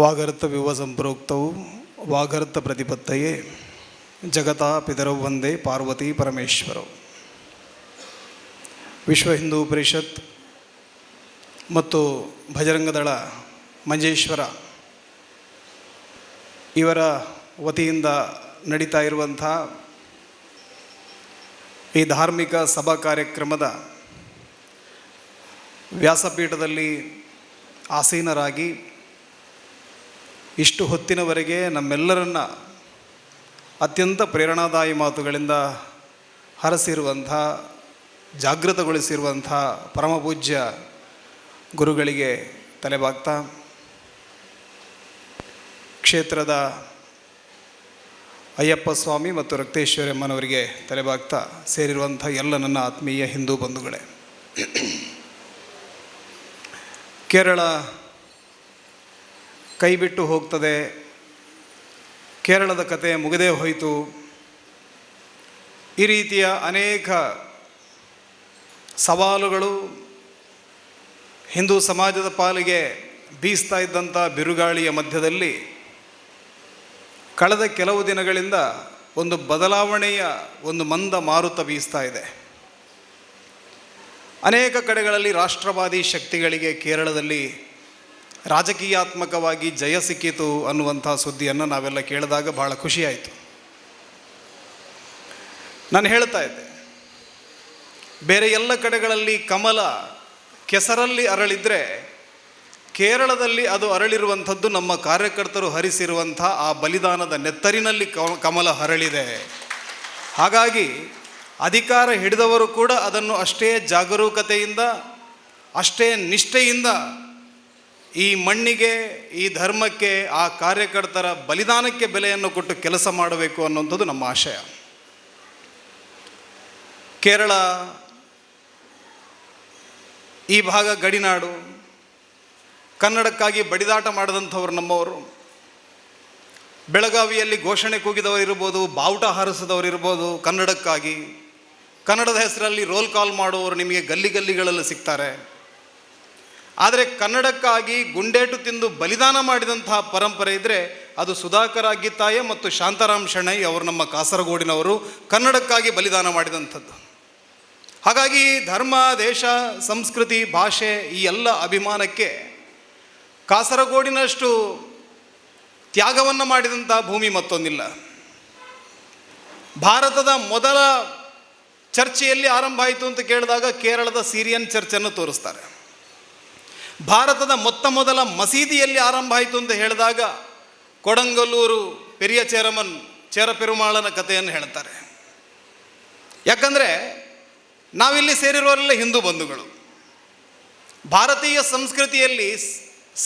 ವಾಗರ್ಥ ವಿವ ಸಂಪ್ರೋಕ್ತವು ವಾಗರ್ಥ ಪ್ರತಿಪತ್ತಯೇ ಜಗತಾ ಪಿತರೌ ವಂದೇ ಪಾರ್ವತಿ ಪರಮೇಶ್ವರವು. ವಿಶ್ವ ಹಿಂದೂ ಪರಿಷತ್ ಮತ್ತು ಭಜರಂಗದಳ ಮಂಜೇಶ್ವರ ಇವರ ವತಿಯಿಂದ ನಡೀತಾ ಇರುವಂಥ ಈ ಧಾರ್ಮಿಕ ಸಭಾ ಕಾರ್ಯಕ್ರಮದ ವ್ಯಾಸಪೀಠದಲ್ಲಿ ಆಸೀನರಾಗಿ ಇಷ್ಟು ಹೊತ್ತಿನವರೆಗೆ ನಮ್ಮೆಲ್ಲರನ್ನ ಅತ್ಯಂತ ಪ್ರೇರಣಾದಾಯಿ ಮಾತುಗಳಿಂದ ಹರಸಿರುವಂಥ, ಜಾಗೃತಗೊಳಿಸಿರುವಂಥ ಪರಮಪೂಜ್ಯ ಗುರುಗಳಿಗೆ ತಲೆಬಾಗ್ತಾ, ಕ್ಷೇತ್ರದ ಅಯ್ಯಪ್ಪ ಸ್ವಾಮಿ ಮತ್ತು ರಕ್ತೇಶ್ವರಿ ಅಮ್ಮನವರಿಗೆ ತಲೆಬಾಗ್ತಾ ಸೇರಿರುವಂಥ ಎಲ್ಲ ನನ್ನ ಆತ್ಮೀಯ ಹಿಂದೂ ಬಂಧುಗಳೇ, ಕೇರಳ ಕೈ ಬಿಟ್ಟು ಹೋಗ್ತದೆ, ಕೇರಳದ ಕತೆ ಮುಗದೇ ಹೋಯಿತು, ಈ ರೀತಿಯ ಅನೇಕ ಸವಾಲುಗಳು ಹಿಂದೂ ಸಮಾಜದ ಪಾಲಿಗೆ ಬೀಸ್ತಾ ಇದ್ದಂಥ ಬಿರುಗಾಳಿಯ ಮಧ್ಯದಲ್ಲಿ ಕಳೆದ ಕೆಲವು ದಿನಗಳಿಂದ ಒಂದು ಬದಲಾವಣೆಯ ಒಂದು ಮಂದ ಮಾರುತ ಬೀಸ್ತಾ ಇದೆ. ಅನೇಕ ಕಡೆಗಳಲ್ಲಿ ರಾಷ್ಟ್ರವಾದಿ ಶಕ್ತಿಗಳಿಗೆ ಕೇರಳದಲ್ಲಿ ರಾಜಕೀಯಾತ್ಮಕವಾಗಿ ಜಯ ಸಿಕ್ಕಿತು ಅನ್ನುವಂಥ ಸುದ್ದಿಯನ್ನು ನಾವೆಲ್ಲ ಕೇಳಿದಾಗ ಭಾಳ ಖುಷಿಯಾಯಿತು. ನಾನು ಹೇಳ್ತಾ ಇದ್ದೆ, ಬೇರೆ ಎಲ್ಲ ಕಡೆಗಳಲ್ಲಿ ಕಮಲ ಕೆಸರಲ್ಲಿ ಅರಳಿದರೆ ಕೇರಳದಲ್ಲಿ ಅದು ಅರಳಿರುವಂಥದ್ದು ನಮ್ಮ ಕಾರ್ಯಕರ್ತರು ಹರಿಸಿರುವಂಥ ಆ ಬಲಿದಾನದ ನೆತ್ತರಿನಲ್ಲಿ ಕಮಲ ಹರಳಿದೆ. ಹಾಗಾಗಿ ಅಧಿಕಾರ ಹಿಡಿದವರು ಕೂಡ ಅದನ್ನು ಅಷ್ಟೇ ಜಾಗರೂಕತೆಯಿಂದ, ಅಷ್ಟೇ ನಿಷ್ಠೆಯಿಂದ ಈ ಮಣ್ಣಿಗೆ, ಈ ಧರ್ಮಕ್ಕೆ, ಆ ಕಾರ್ಯಕರ್ತರ ಬಲಿದಾನಕ್ಕೆ ಬೆಲೆಯನ್ನು ಕೊಟ್ಟು ಕೆಲಸ ಮಾಡಬೇಕು ಅನ್ನುವಂಥದ್ದು ನಮ್ಮ ಆಶಯ. ಕೇರಳ ಈ ಭಾಗ ಗಡಿನಾಡು, ಕನ್ನಡಕ್ಕಾಗಿ ಬಡಿದಾಟ ಮಾಡಿದಂಥವ್ರು ನಮ್ಮವರು. ಬೆಳಗಾವಿಯಲ್ಲಿ ಘೋಷಣೆ ಕೂಗಿದವರಿರ್ಬೋದು, ಬಾವುಟ ಹಾರಿಸಿದವರಿರ್ಬೋದು, ಕನ್ನಡಕ್ಕಾಗಿ, ಕನ್ನಡದ ಹೆಸರಲ್ಲಿ ರೋಲ್ ಕಾಲ್ ಮಾಡುವವರು ನಿಮಗೆ ಗಲ್ಲಿಗಳಲ್ಲಿ ಸಿಗ್ತಾರೆ. ಆದರೆ ಕನ್ನಡಕ್ಕಾಗಿ ಗುಂಡೇಟು ತಿಂದು ಬಲಿದಾನ ಮಾಡಿದಂತಹ ಪರಂಪರೆ ಇದ್ದರೆ ಅದು ಸುಧಾಕರ್ ಅಗ್ಗಿತ್ತಾಯ ಮತ್ತು ಶಾಂತಾರಾಮ್ ಶೆಣೈ ಅವರು, ನಮ್ಮ ಕಾಸರಗೋಡಿನವರು, ಕನ್ನಡಕ್ಕಾಗಿ ಬಲಿದಾನ ಮಾಡಿದಂಥದ್ದು. ಹಾಗಾಗಿ ಧರ್ಮ, ದೇಶ, ಸಂಸ್ಕೃತಿ, ಭಾಷೆ ಈ ಎಲ್ಲ ಅಭಿಮಾನಕ್ಕೆ ಕಾಸರಗೋಡಿನಷ್ಟು ತ್ಯಾಗವನ್ನು ಮಾಡಿದಂಥ ಭೂಮಿ ಮತ್ತೊಂದಿಲ್ಲ. ಭಾರತದ ಮೊದಲ ಚರ್ಚೆಯಲ್ಲಿ ಆರಂಭ ಆಯಿತು ಅಂತ ಕೇಳಿದಾಗ ಕೇರಳದ ಸಿರಿಯನ್ ಚರ್ಚನ್ನು ತೋರಿಸ್ತಾರೆ. ಭಾರತದ ಮೊದಲ ಮಸೀದಿಯಲ್ಲಿ ಆರಂಭ ಆಯಿತು ಅಂತ ಹೇಳಿದಾಗ ಕೊಡಂಗಲ್ಲೂರು ಪೆರಿಯ ಚೇರಪೆರುಮಾಳನ ಕಥೆಯನ್ನು ಹೇಳ್ತಾರೆ. ಯಾಕಂದರೆ ನಾವಿಲ್ಲಿ ಸೇರಿರುವವರೆಲ್ಲ ಹಿಂದೂ ಬಂಧುಗಳು. ಭಾರತೀಯ ಸಂಸ್ಕೃತಿಯಲ್ಲಿ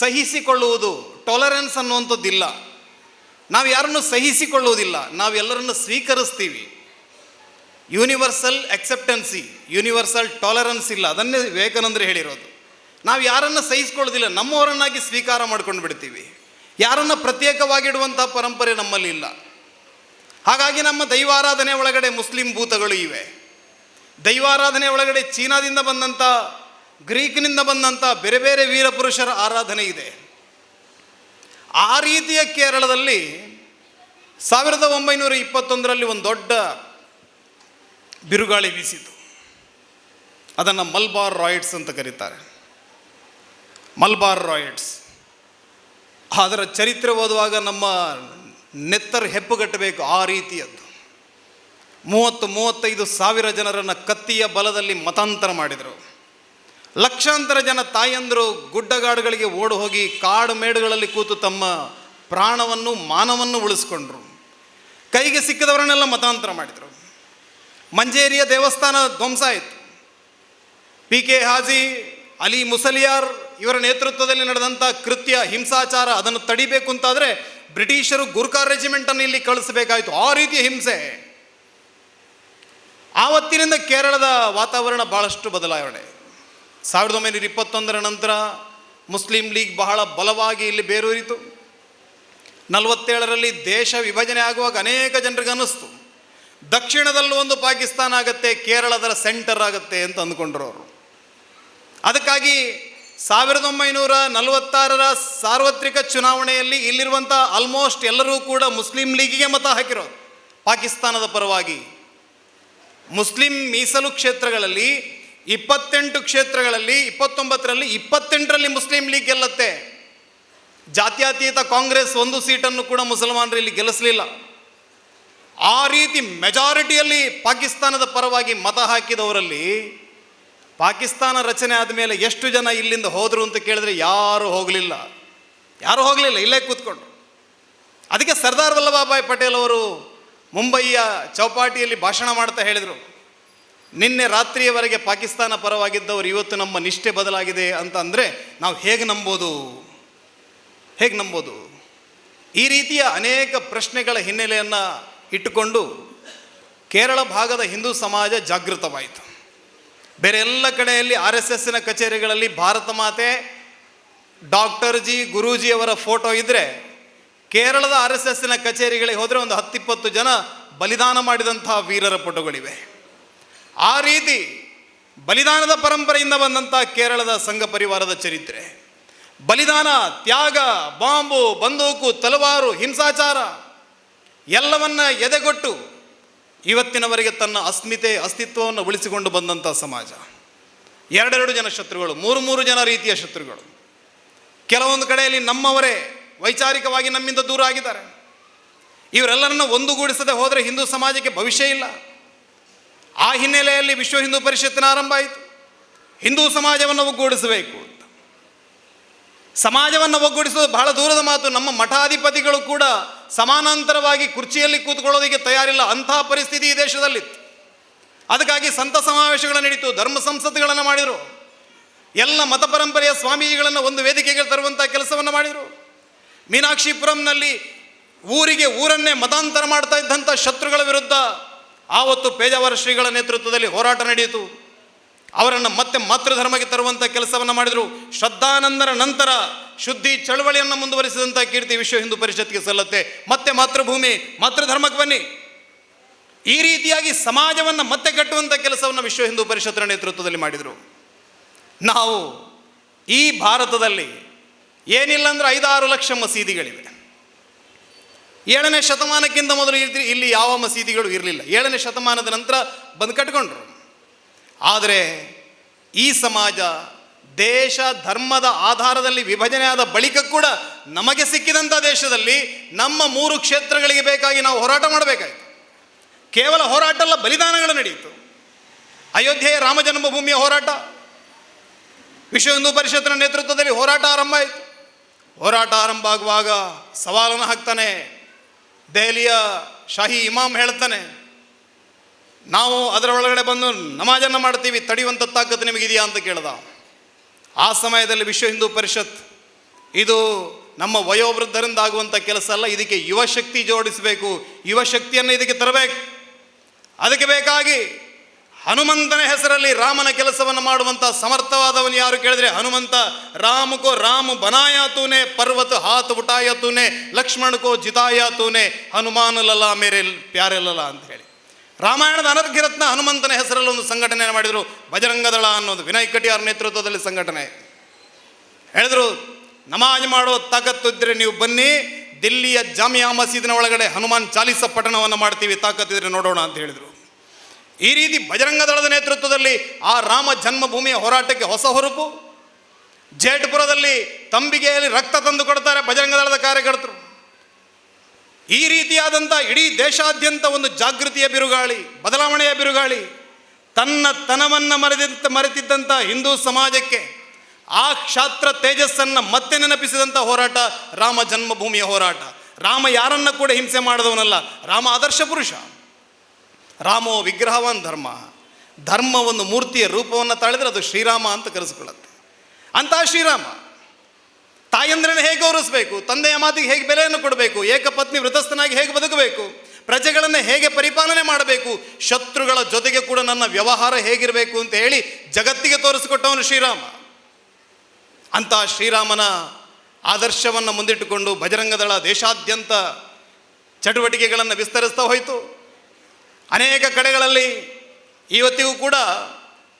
ಸಹಿಸಿಕೊಳ್ಳುವುದು, ಟಾಲರೆನ್ಸ್ ಅನ್ನುವಂಥದ್ದಿಲ್ಲ. ನಾವು ಯಾರನ್ನು ಸಹಿಸಿಕೊಳ್ಳುವುದಿಲ್ಲ, ನಾವೆಲ್ಲರನ್ನು ಸ್ವೀಕರಿಸ್ತೀವಿ. ಯೂನಿವರ್ಸಲ್ ಅಕ್ಸೆಪ್ಟೆನ್ಸಿ, ಯೂನಿವರ್ಸಲ್ ಟಾಲರೆನ್ಸ್ ಇಲ್ಲ. ಅದನ್ನೇ ವಿವೇಕಾನಂದರು ಹೇಳಿರೋದು. ನಾವು ಯಾರನ್ನು ಸಹಿಸ್ಕೊಳ್ಳೋದಿಲ್ಲ, ನಮ್ಮವರನ್ನಾಗಿ ಸ್ವೀಕಾರ ಮಾಡ್ಕೊಂಡು ಬಿಡ್ತೀವಿ. ಯಾರನ್ನು ಪ್ರತ್ಯೇಕವಾಗಿಡುವಂಥ ಪರಂಪರೆ ನಮ್ಮಲ್ಲಿ ಇಲ್ಲ. ಹಾಗಾಗಿ ನಮ್ಮ ದೈವಾರಾಧನೆ ಒಳಗಡೆ ಮುಸ್ಲಿಂ ಭೂತಗಳು ಇವೆ. ದೈವಾರಾಧನೆ ಒಳಗಡೆ ಚೀನಾದಿಂದ ಬಂದಂಥ, ಗ್ರೀಕ್ನಿಂದ ಬಂದಂಥ ಬೇರೆ ಬೇರೆ ವೀರಪುರುಷರ ಆರಾಧನೆ ಇದೆ. ಆ ರೀತಿಯ ಕೇರಳದಲ್ಲಿ 1921ರಲ್ಲಿ ಒಂದು ದೊಡ್ಡ ಬಿರುಗಾಳಿ ಬೀಸಿತು. ಅದನ್ನು ಮಲ್ಬಾರ್ ರಾಯ್ಟ್ಸ್ ಅಂತ ಕರೀತಾರೆ. ಮಲ್ಬಾರ್ ರಾಯ್ಟ್ಸ್, ಅದರ ಚರಿತ್ರೆ ಓದುವಾಗ ನಮ್ಮ ನೆತ್ತರು ಹೆಪ್ಪುಗಟ್ಟಬೇಕು. ಆ ರೀತಿಯದ್ದು 30-35 ಸಾವಿರ ಜನರನ್ನು ಕತ್ತಿಯ ಬಲದಲ್ಲಿ ಮತಾಂತರ ಮಾಡಿದರು. ಲಕ್ಷಾಂತರ ಜನ ತಾಯಂದರು ಗುಡ್ಡಗಾಡುಗಳಿಗೆ ಓಡಿ ಹೋಗಿ ಕಾಡು ಮೇಡುಗಳಲ್ಲಿ ಕೂತು ತಮ್ಮ ಪ್ರಾಣವನ್ನು, ಮಾನವನ್ನು ಉಳಿಸ್ಕೊಂಡ್ರು. ಕೈಗೆ ಸಿಕ್ಕಿದವರನ್ನೆಲ್ಲ ಮತಾಂತರ ಮಾಡಿದರು. ಮಂಜೇರಿಯ ದೇವಸ್ಥಾನ ಧ್ವಂಸ ಆಯಿತು. PK ಹಾಜಿ, ಅಲಿ ಮುಸಲಿಯಾರ್ ಇವರ ನೇತೃತ್ವದಲ್ಲಿ ನಡೆದಂಥ ಕೃತ್ಯ, ಹಿಂಸಾಚಾರ, ಅದನ್ನು ತಡಿಬೇಕು ಅಂತಾದರೆ ಬ್ರಿಟಿಷರು ಗೂರ್ಖಾ ರೆಜಿಮೆಂಟನ್ನು ಇಲ್ಲಿ ಕಳಿಸಬೇಕಾಯಿತು. ಆ ರೀತಿಯ ಹಿಂಸೆ. ಆವತ್ತಿನಿಂದ ಕೇರಳದ ವಾತಾವರಣ ಭಾಳಷ್ಟು ಬದಲಾವಣೆ. 1921ರ ನಂತರ ಮುಸ್ಲಿಂ ಲೀಗ್ ಬಹಳ ಬಲವಾಗಿ ಇಲ್ಲಿ ಬೇರೂರಿತು. 47ರಲ್ಲಿ ದೇಶ ವಿಭಜನೆ ಆಗುವಾಗ ಅನೇಕ ಜನರಿಗೆ ಅನ್ನಿಸ್ತು, ದಕ್ಷಿಣದಲ್ಲೂ ಒಂದು ಪಾಕಿಸ್ತಾನ ಆಗುತ್ತೆ, ಕೇರಳದ ಸೆಂಟರ್ ಆಗುತ್ತೆ ಅಂತ ಅಂದ್ಕೊಂಡ್ರು ಅವರು. ಅದಕ್ಕಾಗಿ 1946ರ ಸಾರ್ವತ್ರಿಕ ಚುನಾವಣೆಯಲ್ಲಿ ಇಲ್ಲಿರುವಂಥ ಆಲ್ಮೋಸ್ಟ್ ಎಲ್ಲರೂ ಕೂಡ ಮುಸ್ಲಿಂ ಲೀಗಿಗೆ ಮತ ಹಾಕಿರೋದು ಪಾಕಿಸ್ತಾನದ ಪರವಾಗಿ. ಮುಸ್ಲಿಂ ಮೀಸಲು ಕ್ಷೇತ್ರಗಳಲ್ಲಿ 28 ಕ್ಷೇತ್ರಗಳಲ್ಲಿ 29ರಲ್ಲಿ 28ರಲ್ಲಿ ಮುಸ್ಲಿಂ ಲೀಗ್ ಗೆಲ್ಲತ್ತೆ. ಜಾತ್ಯತೀತ ಕಾಂಗ್ರೆಸ್ 1 ಸೀಟನ್ನು ಕೂಡ ಮುಸಲ್ಮಾನರು ಇಲ್ಲಿ ಗೆಲ್ಲಿಸಲಿಲ್ಲ. ಆ ರೀತಿ ಮೆಜಾರಿಟಿಯಲ್ಲಿ ಪಾಕಿಸ್ತಾನದ ಪರವಾಗಿ ಮತ ಹಾಕಿದವರಲ್ಲಿ ಪಾಕಿಸ್ತಾನ ರಚನೆ ಆದಮೇಲೆ ಎಷ್ಟು ಜನ ಇಲ್ಲಿಂದ ಹೋದರು ಅಂತ ಕೇಳಿದ್ರೆ ಯಾರೂ ಹೋಗಲಿಲ್ಲ, ಇಲ್ಲೇ ಕೂತ್ಕೊಂಡ್ರು. ಅದಕ್ಕೆ ಸರ್ದಾರ್ ವಲ್ಲಭಭಾಯ್ ಪಟೇಲ್ ಅವರು ಮುಂಬಯಿಯ ಚೌಪಾಟಿಯಲ್ಲಿ ಭಾಷಣ ಮಾಡ್ತಾ ಹೇಳಿದರು, ನಿನ್ನೆ ರಾತ್ರಿಯವರೆಗೆ ಪಾಕಿಸ್ತಾನ ಪರವಾಗಿದ್ದವರು ಇವತ್ತು ನಮ್ಮ ನಿಷ್ಠೆ ಬದಲಾಗಿದೆ ಅಂತ ಅಂದರೆ ನಾವು ಹೇಗೆ ನಂಬೋದು? ಈ ರೀತಿಯ ಅನೇಕ ಪ್ರಶ್ನೆಗಳ ಹಿನ್ನೆಲೆಯನ್ನು ಇಟ್ಟುಕೊಂಡು ಕೇರಳ ಭಾಗದ ಹಿಂದೂ ಸಮಾಜ ಜಾಗೃತವಾಯಿತು. ಬೇರೆ ಎಲ್ಲ ಕಡೆಯಲ್ಲಿ RSSನ ಕಚೇರಿಗಳಲ್ಲಿ ಭಾರತ ಮಾತೆ, ಡಾಕ್ಟರ್ ಜಿ, ಗುರೂಜಿಯವರ ಫೋಟೋ ಇದ್ದರೆ, ಕೇರಳದ RSSನ ಕಚೇರಿಗಳಿಗೆ ಹೋದರೆ ಒಂದು 10-20 ಜನ ಬಲಿದಾನ ಮಾಡಿದಂತಹ ವೀರರ ಫೋಟೋಗಳಿವೆ. ಆ ರೀತಿ ಬಲಿದಾನದ ಪರಂಪರೆಯಿಂದ ಬಂದಂಥ ಕೇರಳದ ಸಂಘ ಪರಿವಾರದ ಚರಿತ್ರೆ, ಬಲಿದಾನ, ತ್ಯಾಗ, ಬಾಂಬು, ಬಂದೂಕು, ತಲವಾರು, ಹಿಂಸಾಚಾರ ಎಲ್ಲವನ್ನ ಎದೆಗೊಟ್ಟು ಇವತ್ತಿನವರೆಗೆ ತನ್ನ ಅಸ್ತಿತ್ವವನ್ನು ಉಳಿಸಿಕೊಂಡು ಬಂದಂಥ ಸಮಾಜ. 2 ಜನ ಶತ್ರುಗಳು, 3 ಜನ ರೀತಿಯ ಶತ್ರುಗಳು. ಕೆಲವೊಂದು ಕಡೆಯಲ್ಲಿ ನಮ್ಮವರೇ ವೈಚಾರಿಕವಾಗಿ ನಮ್ಮಿಂದ ದೂರ ಆಗಿದ್ದಾರೆ. ಇವರೆಲ್ಲರನ್ನು ಒಂದುಗೂಡಿಸದೆ ಹೋದರೆ ಹಿಂದೂ ಸಮಾಜಕ್ಕೆ ಭವಿಷ್ಯ ಇಲ್ಲ. ಆ ಹಿನ್ನೆಲೆಯಲ್ಲಿ ವಿಶ್ವ ಹಿಂದೂ ಪರಿಷತ್ತಿನ ಆರಂಭ ಆಯಿತು. ಹಿಂದೂ ಸಮಾಜವನ್ನು ಒಗ್ಗೂಡಿಸಬೇಕು ಅಂತ. ಸಮಾಜವನ್ನು ಒಗ್ಗೂಡಿಸೋದು ಬಹಳ ದೂರದ ಮಾತು. ನಮ್ಮ ಮಠಾಧಿಪತಿಗಳು ಕೂಡ ಸಮಾನಾಂತರವಾಗಿ ಕುರ್ಚಿಯಲ್ಲಿ ಕೂತ್ಕೊಳ್ಳೋದಕ್ಕೆ ತಯಾರಿಲ್ಲ, ಅಂಥ ಪರಿಸ್ಥಿತಿ ಈ ದೇಶದಲ್ಲಿತ್ತು. ಅದಕ್ಕಾಗಿ ಸಂತ ಸಮಾವೇಶಗಳು ನಡೀತು, ಧರ್ಮ ಸಂಸತ್ಗಳನ್ನು ಮಾಡಿದರು, ಎಲ್ಲ ಮತ ಪರಂಪರೆಯ ಸ್ವಾಮೀಜಿಗಳನ್ನು ಒಂದು ವೇದಿಕೆಗೆ ತರುವಂಥ ಕೆಲಸವನ್ನು ಮಾಡಿದರು. ಮೀನಾಕ್ಷಿಪುರಂನಲ್ಲಿ ಊರನ್ನೇ ಮತಾಂತರ ಮಾಡ್ತಾ ಇದ್ದಂಥ ಶತ್ರುಗಳ ವಿರುದ್ಧ ಆವತ್ತು ಪೇಜಾವರ ಶ್ರೀಗಳ ನೇತೃತ್ವದಲ್ಲಿ ಹೋರಾಟ ನಡೆಯಿತು. ಅವರನ್ನು ಮತ್ತೆ ಮಾತೃಧರ್ಮಕ್ಕೆ ತರುವಂಥ ಕೆಲಸವನ್ನು ಮಾಡಿದರು. ಶ್ರದ್ಧಾನಂದರ ನಂತರ ಶುದ್ಧಿ ಚಳವಳಿಯನ್ನು ಮುಂದುವರಿಸಿದಂಥ ಕೀರ್ತಿ ವಿಶ್ವ ಹಿಂದೂ ಪರಿಷತ್ಗೆ ಸಲ್ಲತ್ತೆ. ಮತ್ತೆ ಮಾತೃಭೂಮಿ, ಮಾತೃಧರ್ಮಕ್ಕೆ ಬನ್ನಿ. ಈ ರೀತಿಯಾಗಿ ಸಮಾಜವನ್ನು ಮತ್ತೆ ಕಟ್ಟುವಂಥ ಕೆಲಸವನ್ನು ವಿಶ್ವ ಹಿಂದೂ ಪರಿಷತ್ತಿನ ನೇತೃತ್ವದಲ್ಲಿ ಮಾಡಿದರು. ನಾವು ಈ ಭಾರತದಲ್ಲಿ ಏನಿಲ್ಲ ಅಂದರೆ 5-6 ಲಕ್ಷ ಮಸೀದಿಗಳಿವೆ. 7ನೇ ಶತಮಾನಕ್ಕಿಂತ ಮೊದಲು ಇಲ್ಲಿ ಯಾವ ಮಸೀದಿಗಳು ಇರಲಿಲ್ಲ. 7ನೇ ಶತಮಾನದ ನಂತರ ಬಂದು ಕಟ್ಕೊಂಡ್ರು. ಆದರೆ ಈ ಸಮಾಜ ದೇಶ ಧರ್ಮದ ಆಧಾರದಲ್ಲಿ ವಿಭಜನೆ ಆದ ಬಳಿಕ ಕೂಡ ನಮಗೆ ಸಿಕ್ಕಿದಂಥ ದೇಶದಲ್ಲಿ ನಮ್ಮ 3 ಕ್ಷೇತ್ರಗಳಿಗೆ ಬೇಕಾಗಿ ನಾವು ಹೋರಾಟ ಮಾಡಬೇಕಾಯಿತು. ಕೇವಲ ಹೋರಾಟ ಅಲ್ಲ, ಬಲಿದಾನಗಳು ನಡೆಯಿತು. ಅಯೋಧ್ಯೆಯ ರಾಮ ಜನ್ಮಭೂಮಿಯ ಹೋರಾಟ ವಿಶ್ವ ಹಿಂದೂ ಪರಿಷತ್ತಿನ ನೇತೃತ್ವದಲ್ಲಿ ಹೋರಾಟ ಆರಂಭ ಆಯಿತು. ಹೋರಾಟ ಆರಂಭ ಆಗುವಾಗ ಸವಾಲನ್ನು ಹಾಕ್ತಾನೆ ದೆಹಲಿಯ ಶಾಹಿ ಇಮಾಮ್ ಹೇಳ್ತಾನೆ, ನಾವು ಅದರ ಒಳಗಡೆ ಬಂದು ನಮಾಜನ್ನು ಮಾಡ್ತೀವಿ, ತಡೆಯುವಂಥ ತಾಕತ್ತು ನಿಮಗಿದೆಯಾ ಅಂತ ಕೇಳ್ದ. ಆ ಸಮಯದಲ್ಲಿ ವಿಶ್ವ ಹಿಂದೂ ಪರಿಷತ್, ಇದು ನಮ್ಮ ವಯೋವೃದ್ಧರಿಂದ ಆಗುವಂಥ ಕೆಲಸ ಅಲ್ಲ, ಇದಕ್ಕೆ ಯುವಶಕ್ತಿ ಜೋಡಿಸಬೇಕು, ಯುವಶಕ್ತಿಯನ್ನು ಇದಕ್ಕೆ ತರಬೇಕು. ಅದಕ್ಕೆ ಬೇಕಾಗಿ ಹನುಮಂತನ ಹೆಸರಲ್ಲಿ ರಾಮನ ಕೆಲಸವನ್ನು ಮಾಡುವಂಥ ಸಮರ್ಥವಾದವನು ಯಾರು ಕೇಳಿದ್ರೆ ಹನುಮಂತ. ರಾಮಕೋ ರಾಮ ಬನಾಯ ತೂನೆ, ಪರ್ವತ ಹಾತ್ ಉಟಾಯ ತೂನೆ, ಲಕ್ಷ್ಮಣಕೋ ಜಿತಾಯ ತೂನೆ, ಹನುಮಾನ್ ಲಲ್ಲ ಮೇರೆ ಪ್ಯಾರೆ ಲಲ್ಲ ಅಂತ ಹೇಳಿ ರಾಮಾಯಣದ ಅನರ್ಘ್ಯರತ್ನ ಹನುಮಂತನ ಹೆಸರಲ್ಲಿ ಒಂದು ಸಂಘಟನೆ ಮಾಡಿದರು. ಬಜರಂಗ ದಳ ಅನ್ನೋದು ವಿನಯ್ ಕಟಿಯಾರ್ ನೇತೃತ್ವದಲ್ಲಿ ಸಂಘಟನೆ ಹೇಳಿದ್ರು, ನಮಾಜ್ ಮಾಡೋ ತಾಕತ್ತಿದ್ರೆ ನೀವು ಬನ್ನಿ, ದಿಲ್ಲಿಯ ಜಾಮಿಯಾ ಮಸೀದಿನ ಒಳಗಡೆ ಹನುಮಾನ್ ಚಾಲೀಸ ಪಠಣವನ್ನು ಮಾಡ್ತೀವಿ, ತಾಕತ್ತಿದ್ರೆ ನೋಡೋಣ ಅಂತ ಹೇಳಿದರು. ಈ ರೀತಿ ಬಜರಂಗ ದಳದ ನೇತೃತ್ವದಲ್ಲಿ ಆ ರಾಮ ಜನ್ಮಭೂಮಿಯ ಹೋರಾಟಕ್ಕೆ ಹೊಸ ಹುರುಪು. ಜೇಟ್ಪುರದಲ್ಲಿ ತಂಬಿಗೆಯಲ್ಲಿ ರಕ್ತ ತಂದು ಕೊಡ್ತಾರೆ ಬಜರಂಗ ದಳದ ಕಾರ್ಯಕರ್ತರು. ಈ ರೀತಿಯಾದಂಥ ಇಡೀ ದೇಶಾದ್ಯಂತ ಒಂದು ಜಾಗೃತಿಯ ಬಿರುಗಾಳಿ, ಬದಲಾವಣೆಯ ಬಿರುಗಾಳಿ. ತನ್ನತನವನ್ನು ಮರೆತಿದ್ದಂಥ ಹಿಂದೂ ಸಮಾಜಕ್ಕೆ ಆ ಕ್ಷಾತ್ರ ತೇಜಸ್ಸನ್ನು ಮತ್ತೆ ನೆನಪಿಸಿದಂಥ ಹೋರಾಟ ರಾಮ ಜನ್ಮಭೂಮಿಯ ಹೋರಾಟ. ರಾಮ ಯಾರನ್ನ ಕೂಡ ಹಿಂಸೆ ಮಾಡಿದವನಲ್ಲ, ರಾಮ ಆದರ್ಶ ಪುರುಷ. ರಾಮೋ ವಿಗ್ರಹವಾನ್ ಧರ್ಮ ಒಂದು ಮೂರ್ತಿಯ ರೂಪವನ್ನು ತಾಳಿದ್ರೆ ಅದು ಶ್ರೀರಾಮ ಅಂತ ಕರೆಸಿಕೊಳ್ಳುತ್ತೆ. ಅಂತಹ ಶ್ರೀರಾಮ ತಾಯಂದ್ರನ್ನು ಹೇಗೆ ಗೌರವಿಸಬೇಕು, ತಂದೆಯ ಮಾತಿಗೆ ಹೇಗೆ ಬೆಲೆಯನ್ನು ಕೊಡಬೇಕು, ಏಕಪತ್ನಿ ವೃತಸ್ಥನಾಗಿ ಹೇಗೆ ಬದುಕಬೇಕು, ಪ್ರಜೆಗಳನ್ನು ಹೇಗೆ ಪರಿಪಾಲನೆ ಮಾಡಬೇಕು, ಶತ್ರುಗಳ ಜೊತೆಗೆ ಕೂಡ ನನ್ನ ವ್ಯವಹಾರ ಹೇಗಿರಬೇಕು ಅಂತ ಹೇಳಿ ಜಗತ್ತಿಗೆ ತೋರಿಸಿಕೊಟ್ಟವನು ಶ್ರೀರಾಮ. ಅಂತಹ ಶ್ರೀರಾಮನ ಆದರ್ಶವನ್ನು ಮುಂದಿಟ್ಟುಕೊಂಡು ಬಜರಂಗದಳ ದೇಶಾದ್ಯಂತ ಚಟುವಟಿಕೆಗಳನ್ನು ವಿಸ್ತರಿಸ್ತಾ ಹೋಯಿತು. ಅನೇಕ ಕಡೆಗಳಲ್ಲಿ ಇವತ್ತಿಗೂ ಕೂಡ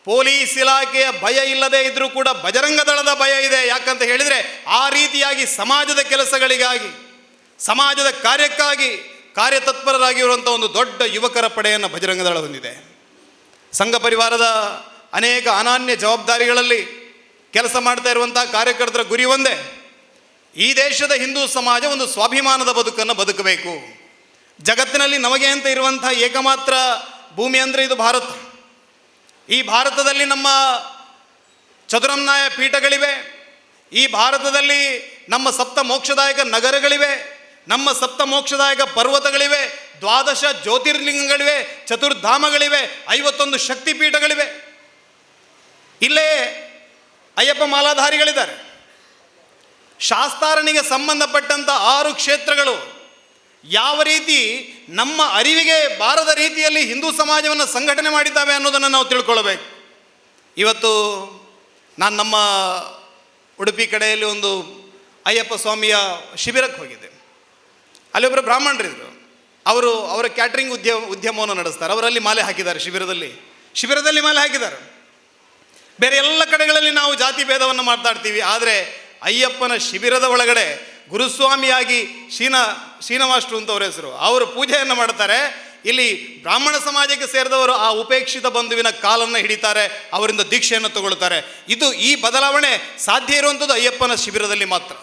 ಪೊಲೀಸ್ ಇಲಾಖೆಯ ಭಯ ಇಲ್ಲದೆ ಇದ್ರೂ ಕೂಡ ಬಜರಂಗ ದಳದ ಭಯ ಇದೆ. ಯಾಕಂತ ಹೇಳಿದರೆ ಆ ರೀತಿಯಾಗಿ ಸಮಾಜದ ಕೆಲಸಗಳಿಗಾಗಿ, ಸಮಾಜದ ಕಾರ್ಯಕ್ಕಾಗಿ ಕಾರ್ಯತತ್ಪರರಾಗಿರುವಂಥ ಒಂದು ದೊಡ್ಡ ಯುವಕರ ಪಡೆಯನ್ನು ಬಜರಂಗ ದಳ ಹೊಂದಿದೆ. ಸಂಘ ಪರಿವಾರದ ಅನೇಕ ಅನನ್ಯ ಜವಾಬ್ದಾರಿಗಳಲ್ಲಿ ಕೆಲಸ ಮಾಡ್ತಾ ಇರುವಂಥ ಕಾರ್ಯಕರ್ತರ ಗುರಿ ಒಂದೇ: ಈ ದೇಶದ ಹಿಂದೂ ಸಮಾಜ ಒಂದು ಸ್ವಾಭಿಮಾನದ ಬದುಕನ್ನು ಬದುಕಬೇಕು. ಜಗತ್ತಿನಲ್ಲಿ ನಮಗೆ ಅಂತ ಇರುವಂಥ ಏಕಮಾತ್ರ ಭೂಮಿ ಅಂದರೆ ಇದು ಭಾರತ. ಈ ಭಾರತದಲ್ಲಿ ನಮ್ಮ ಚತುರಂನಾಯ ಪೀಠಗಳಿವೆ. ಈ ಭಾರತದಲ್ಲಿ ನಮ್ಮ ಸಪ್ತ ಮೋಕ್ಷದಾಯಕ ನಗರಗಳಿವೆ, ನಮ್ಮ ಸಪ್ತ ಮೋಕ್ಷದಾಯಕ ಪರ್ವತಗಳಿವೆ, 12 ಜ್ಯೋತಿರ್ಲಿಂಗಗಳಿವೆ, ಚತುರ್ಧಾಮಗಳಿವೆ, 51 ಶಕ್ತಿಪೀಠಗಳಿವೆ. ಇಲ್ಲೇ ಅಯ್ಯಪ್ಪ ಮಾಲಾಧಾರಿಗಳಿದ್ದಾರೆ. ಶಾಸ್ತಾರನಿಗೆ ಸಂಬಂಧಪಟ್ಟಂಥ 6 ಕ್ಷೇತ್ರಗಳು ಯಾವ ರೀತಿ ನಮ್ಮ ಅರಿವಿಗೆ ಬಾರದ ರೀತಿಯಲ್ಲಿ ಹಿಂದೂ ಸಮಾಜವನ್ನು ಸಂಘಟನೆ ಮಾಡಿದ್ದಾವೆ ಅನ್ನೋದನ್ನು ನಾವು ತಿಳ್ಕೊಳ್ಬೇಕು. ಇವತ್ತು ನಾನು ನಮ್ಮ ಉಡುಪಿ ಕಡೆಯಲ್ಲಿ ಒಂದು ಅಯ್ಯಪ್ಪ ಸ್ವಾಮಿಯ ಶಿಬಿರಕ್ಕೆ ಹೋಗಿದ್ದೆ. ಅಲ್ಲಿ ಒಬ್ಬರು ಬ್ರಾಹ್ಮಣರಿದ್ದರು. ಅವರ ಕ್ಯಾಟ್ರಿಂಗ್ ಉದ್ಯಮವನ್ನು ನಡೆಸ್ತಾರೆ. ಅವರಲ್ಲಿ ಮಾಲೆ ಹಾಕಿದ್ದಾರೆ. ಶಿಬಿರದಲ್ಲಿ ಮಾಲೆ ಹಾಕಿದ್ದಾರೆ. ಬೇರೆ ಎಲ್ಲ ಕಡೆಗಳಲ್ಲಿ ನಾವು ಜಾತಿ ಭೇದವನ್ನು ಮಾತಾಡ್ತೀವಿ. ಆದರೆ ಅಯ್ಯಪ್ಪನ ಶಿಬಿರದ ಒಳಗಡೆ ಗುರುಸ್ವಾಮಿಯಾಗಿ ಶ್ರೀನಿವಾಸರು ಅಂತ ಅವರ ಹೆಸರು, ಅವರು ಪೂಜೆಯನ್ನು ಮಾಡ್ತಾರೆ. ಇಲ್ಲಿ ಬ್ರಾಹ್ಮಣ ಸಮಾಜಕ್ಕೆ ಸೇರಿದವರು ಆ ಉಪೇಕ್ಷಿತ ಬಂಧುವಿನ ಕಾಲನ್ನು ಹಿಡಿತಾರೆ, ಅವರಿಂದ ದೀಕ್ಷೆಯನ್ನು ತಗೊಳ್ತಾರೆ. ಈ ಬದಲಾವಣೆ ಸಾಧ್ಯ ಇರುವಂಥದ್ದು ಅಯ್ಯಪ್ಪನ ಶಿಬಿರದಲ್ಲಿ ಮಾತ್ರ.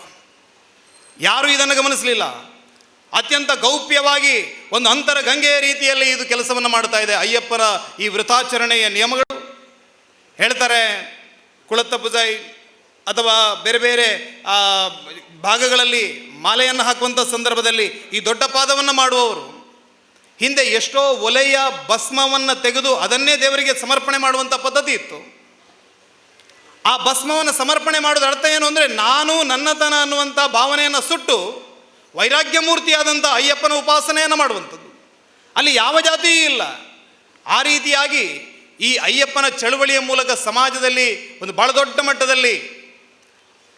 ಯಾರೂ ಇದನ್ನು ಗಮನಿಸಲಿಲ್ಲ. ಅತ್ಯಂತ ಗೌಪ್ಯವಾಗಿ ಒಂದು ಅಂತರ ಗಂಗೆಯ ರೀತಿಯಲ್ಲಿ ಇದು ಕೆಲಸವನ್ನು ಮಾಡ್ತಾ ಇದೆ. ಅಯ್ಯಪ್ಪನ ಈ ವೃತಾಚರಣೆಯ ನಿಯಮಗಳು ಹೇಳ್ತಾರೆ. ಕುಳತ್ತ ಪೂಜೈ ಅಥವಾ ಬೇರೆ ಬೇರೆ ಭಾಗಗಳಲ್ಲಿ ಮಾಲೆಯನ್ನು ಹಾಕುವಂಥ ಸಂದರ್ಭದಲ್ಲಿ ಈ ದೊಡ್ಡ ಪಾದವನ್ನು ಮಾಡುವವರು ಹಿಂದೆ ಎಷ್ಟೋ ಒಲೆಯ ಭಸ್ಮವನ್ನು ತೆಗೆದು ಅದನ್ನೇ ದೇವರಿಗೆ ಸಮರ್ಪಣೆ ಮಾಡುವಂಥ ಪದ್ಧತಿ ಇತ್ತು. ಆ ಭಸ್ಮವನ್ನು ಸಮರ್ಪಣೆ ಮಾಡೋದ್ರ ಅರ್ಥ ಏನು ಅಂದರೆ, ನಾನು ನನ್ನತನ ಅನ್ನುವಂಥ ಭಾವನೆಯನ್ನು ಸುಟ್ಟು ವೈರಾಗ್ಯ ಮೂರ್ತಿಯಾದಂಥ ಅಯ್ಯಪ್ಪನ ಉಪಾಸನೆಯನ್ನು ಮಾಡುವಂಥದ್ದು. ಅಲ್ಲಿ ಯಾವ ಜಾತಿಯೂ ಇಲ್ಲ. ಆ ರೀತಿಯಾಗಿ ಈ ಅಯ್ಯಪ್ಪನ ಚಳುವಳಿಯ ಮೂಲಕ ಸಮಾಜದಲ್ಲಿ ಒಂದು ಭಾಳ ದೊಡ್ಡ ಮಟ್ಟದಲ್ಲಿ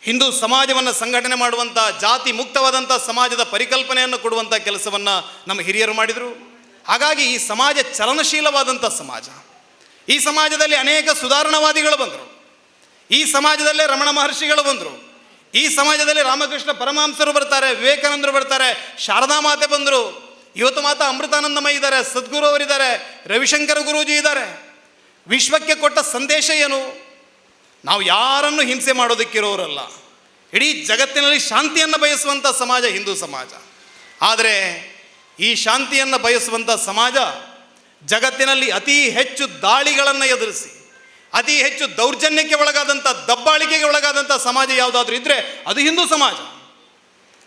ಹಿಂದೂ ಸಮಾಜವನ್ನು ಸಂಘಟನೆ ಮಾಡುವಂಥ, ಜಾತಿ ಮುಕ್ತವಾದಂಥ ಸಮಾಜದ ಪರಿಕಲ್ಪನೆಯನ್ನು ಕೊಡುವಂಥ ಕೆಲಸವನ್ನು ನಮ್ಮ ಹಿರಿಯರು ಮಾಡಿದರು. ಹಾಗಾಗಿ ಈ ಸಮಾಜ ಚಲನಶೀಲವಾದಂಥ ಸಮಾಜ. ಈ ಸಮಾಜದಲ್ಲಿ ಅನೇಕ ಸುಧಾರಣವಾದಿಗಳು ಬಂದರು. ಈ ಸಮಾಜದಲ್ಲೇ ರಮಣ ಮಹರ್ಷಿಗಳು ಬಂದರು. ಈ ಸಮಾಜದಲ್ಲಿ ರಾಮಕೃಷ್ಣ ಪರಮಹಂಸರು ಬರ್ತಾರೆ, ವಿವೇಕಾನಂದರು ಬರ್ತಾರೆ, ಶಾರದಾ ಮಾತೆ ಬಂದರು, ಇವತ್ತು ಮಾತಾ ಅಮೃತಾನಂದಮಯಿ ಇದ್ದಾರೆ, ಸದ್ಗುರು ಅವರಿದ್ದಾರೆ, ರವಿಶಂಕರ ಗುರೂಜಿ ಇದ್ದಾರೆ. ವಿಶ್ವಕ್ಕೆ ಕೊಟ್ಟ ಸಂದೇಶ ಏನು? ನಾವು ಯಾರನ್ನು ಹಿಂಸೆ ಮಾಡೋದಕ್ಕಿರೋರಲ್ಲ. ಇಡೀ ಜಗತ್ತಿನಲ್ಲಿ ಶಾಂತಿಯನ್ನು ಬಯಸುವಂಥ ಸಮಾಜ ಹಿಂದೂ ಸಮಾಜ. ಆದರೆ ಈ ಶಾಂತಿಯನ್ನು ಬಯಸುವಂಥ ಸಮಾಜ ಜಗತ್ತಿನಲ್ಲಿ ಅತಿ ಹೆಚ್ಚು ದಾಳಿಗಳನ್ನು ಎದುರಿಸಿ, ಅತಿ ಹೆಚ್ಚು ದೌರ್ಜನ್ಯಕ್ಕೆ ಒಳಗಾದಂಥ, ದಬ್ಬಾಳಿಕೆಗೆ ಒಳಗಾದಂಥ ಸಮಾಜ ಯಾವುದಾದ್ರೂ ಇದ್ದರೆ ಅದು ಹಿಂದೂ ಸಮಾಜ.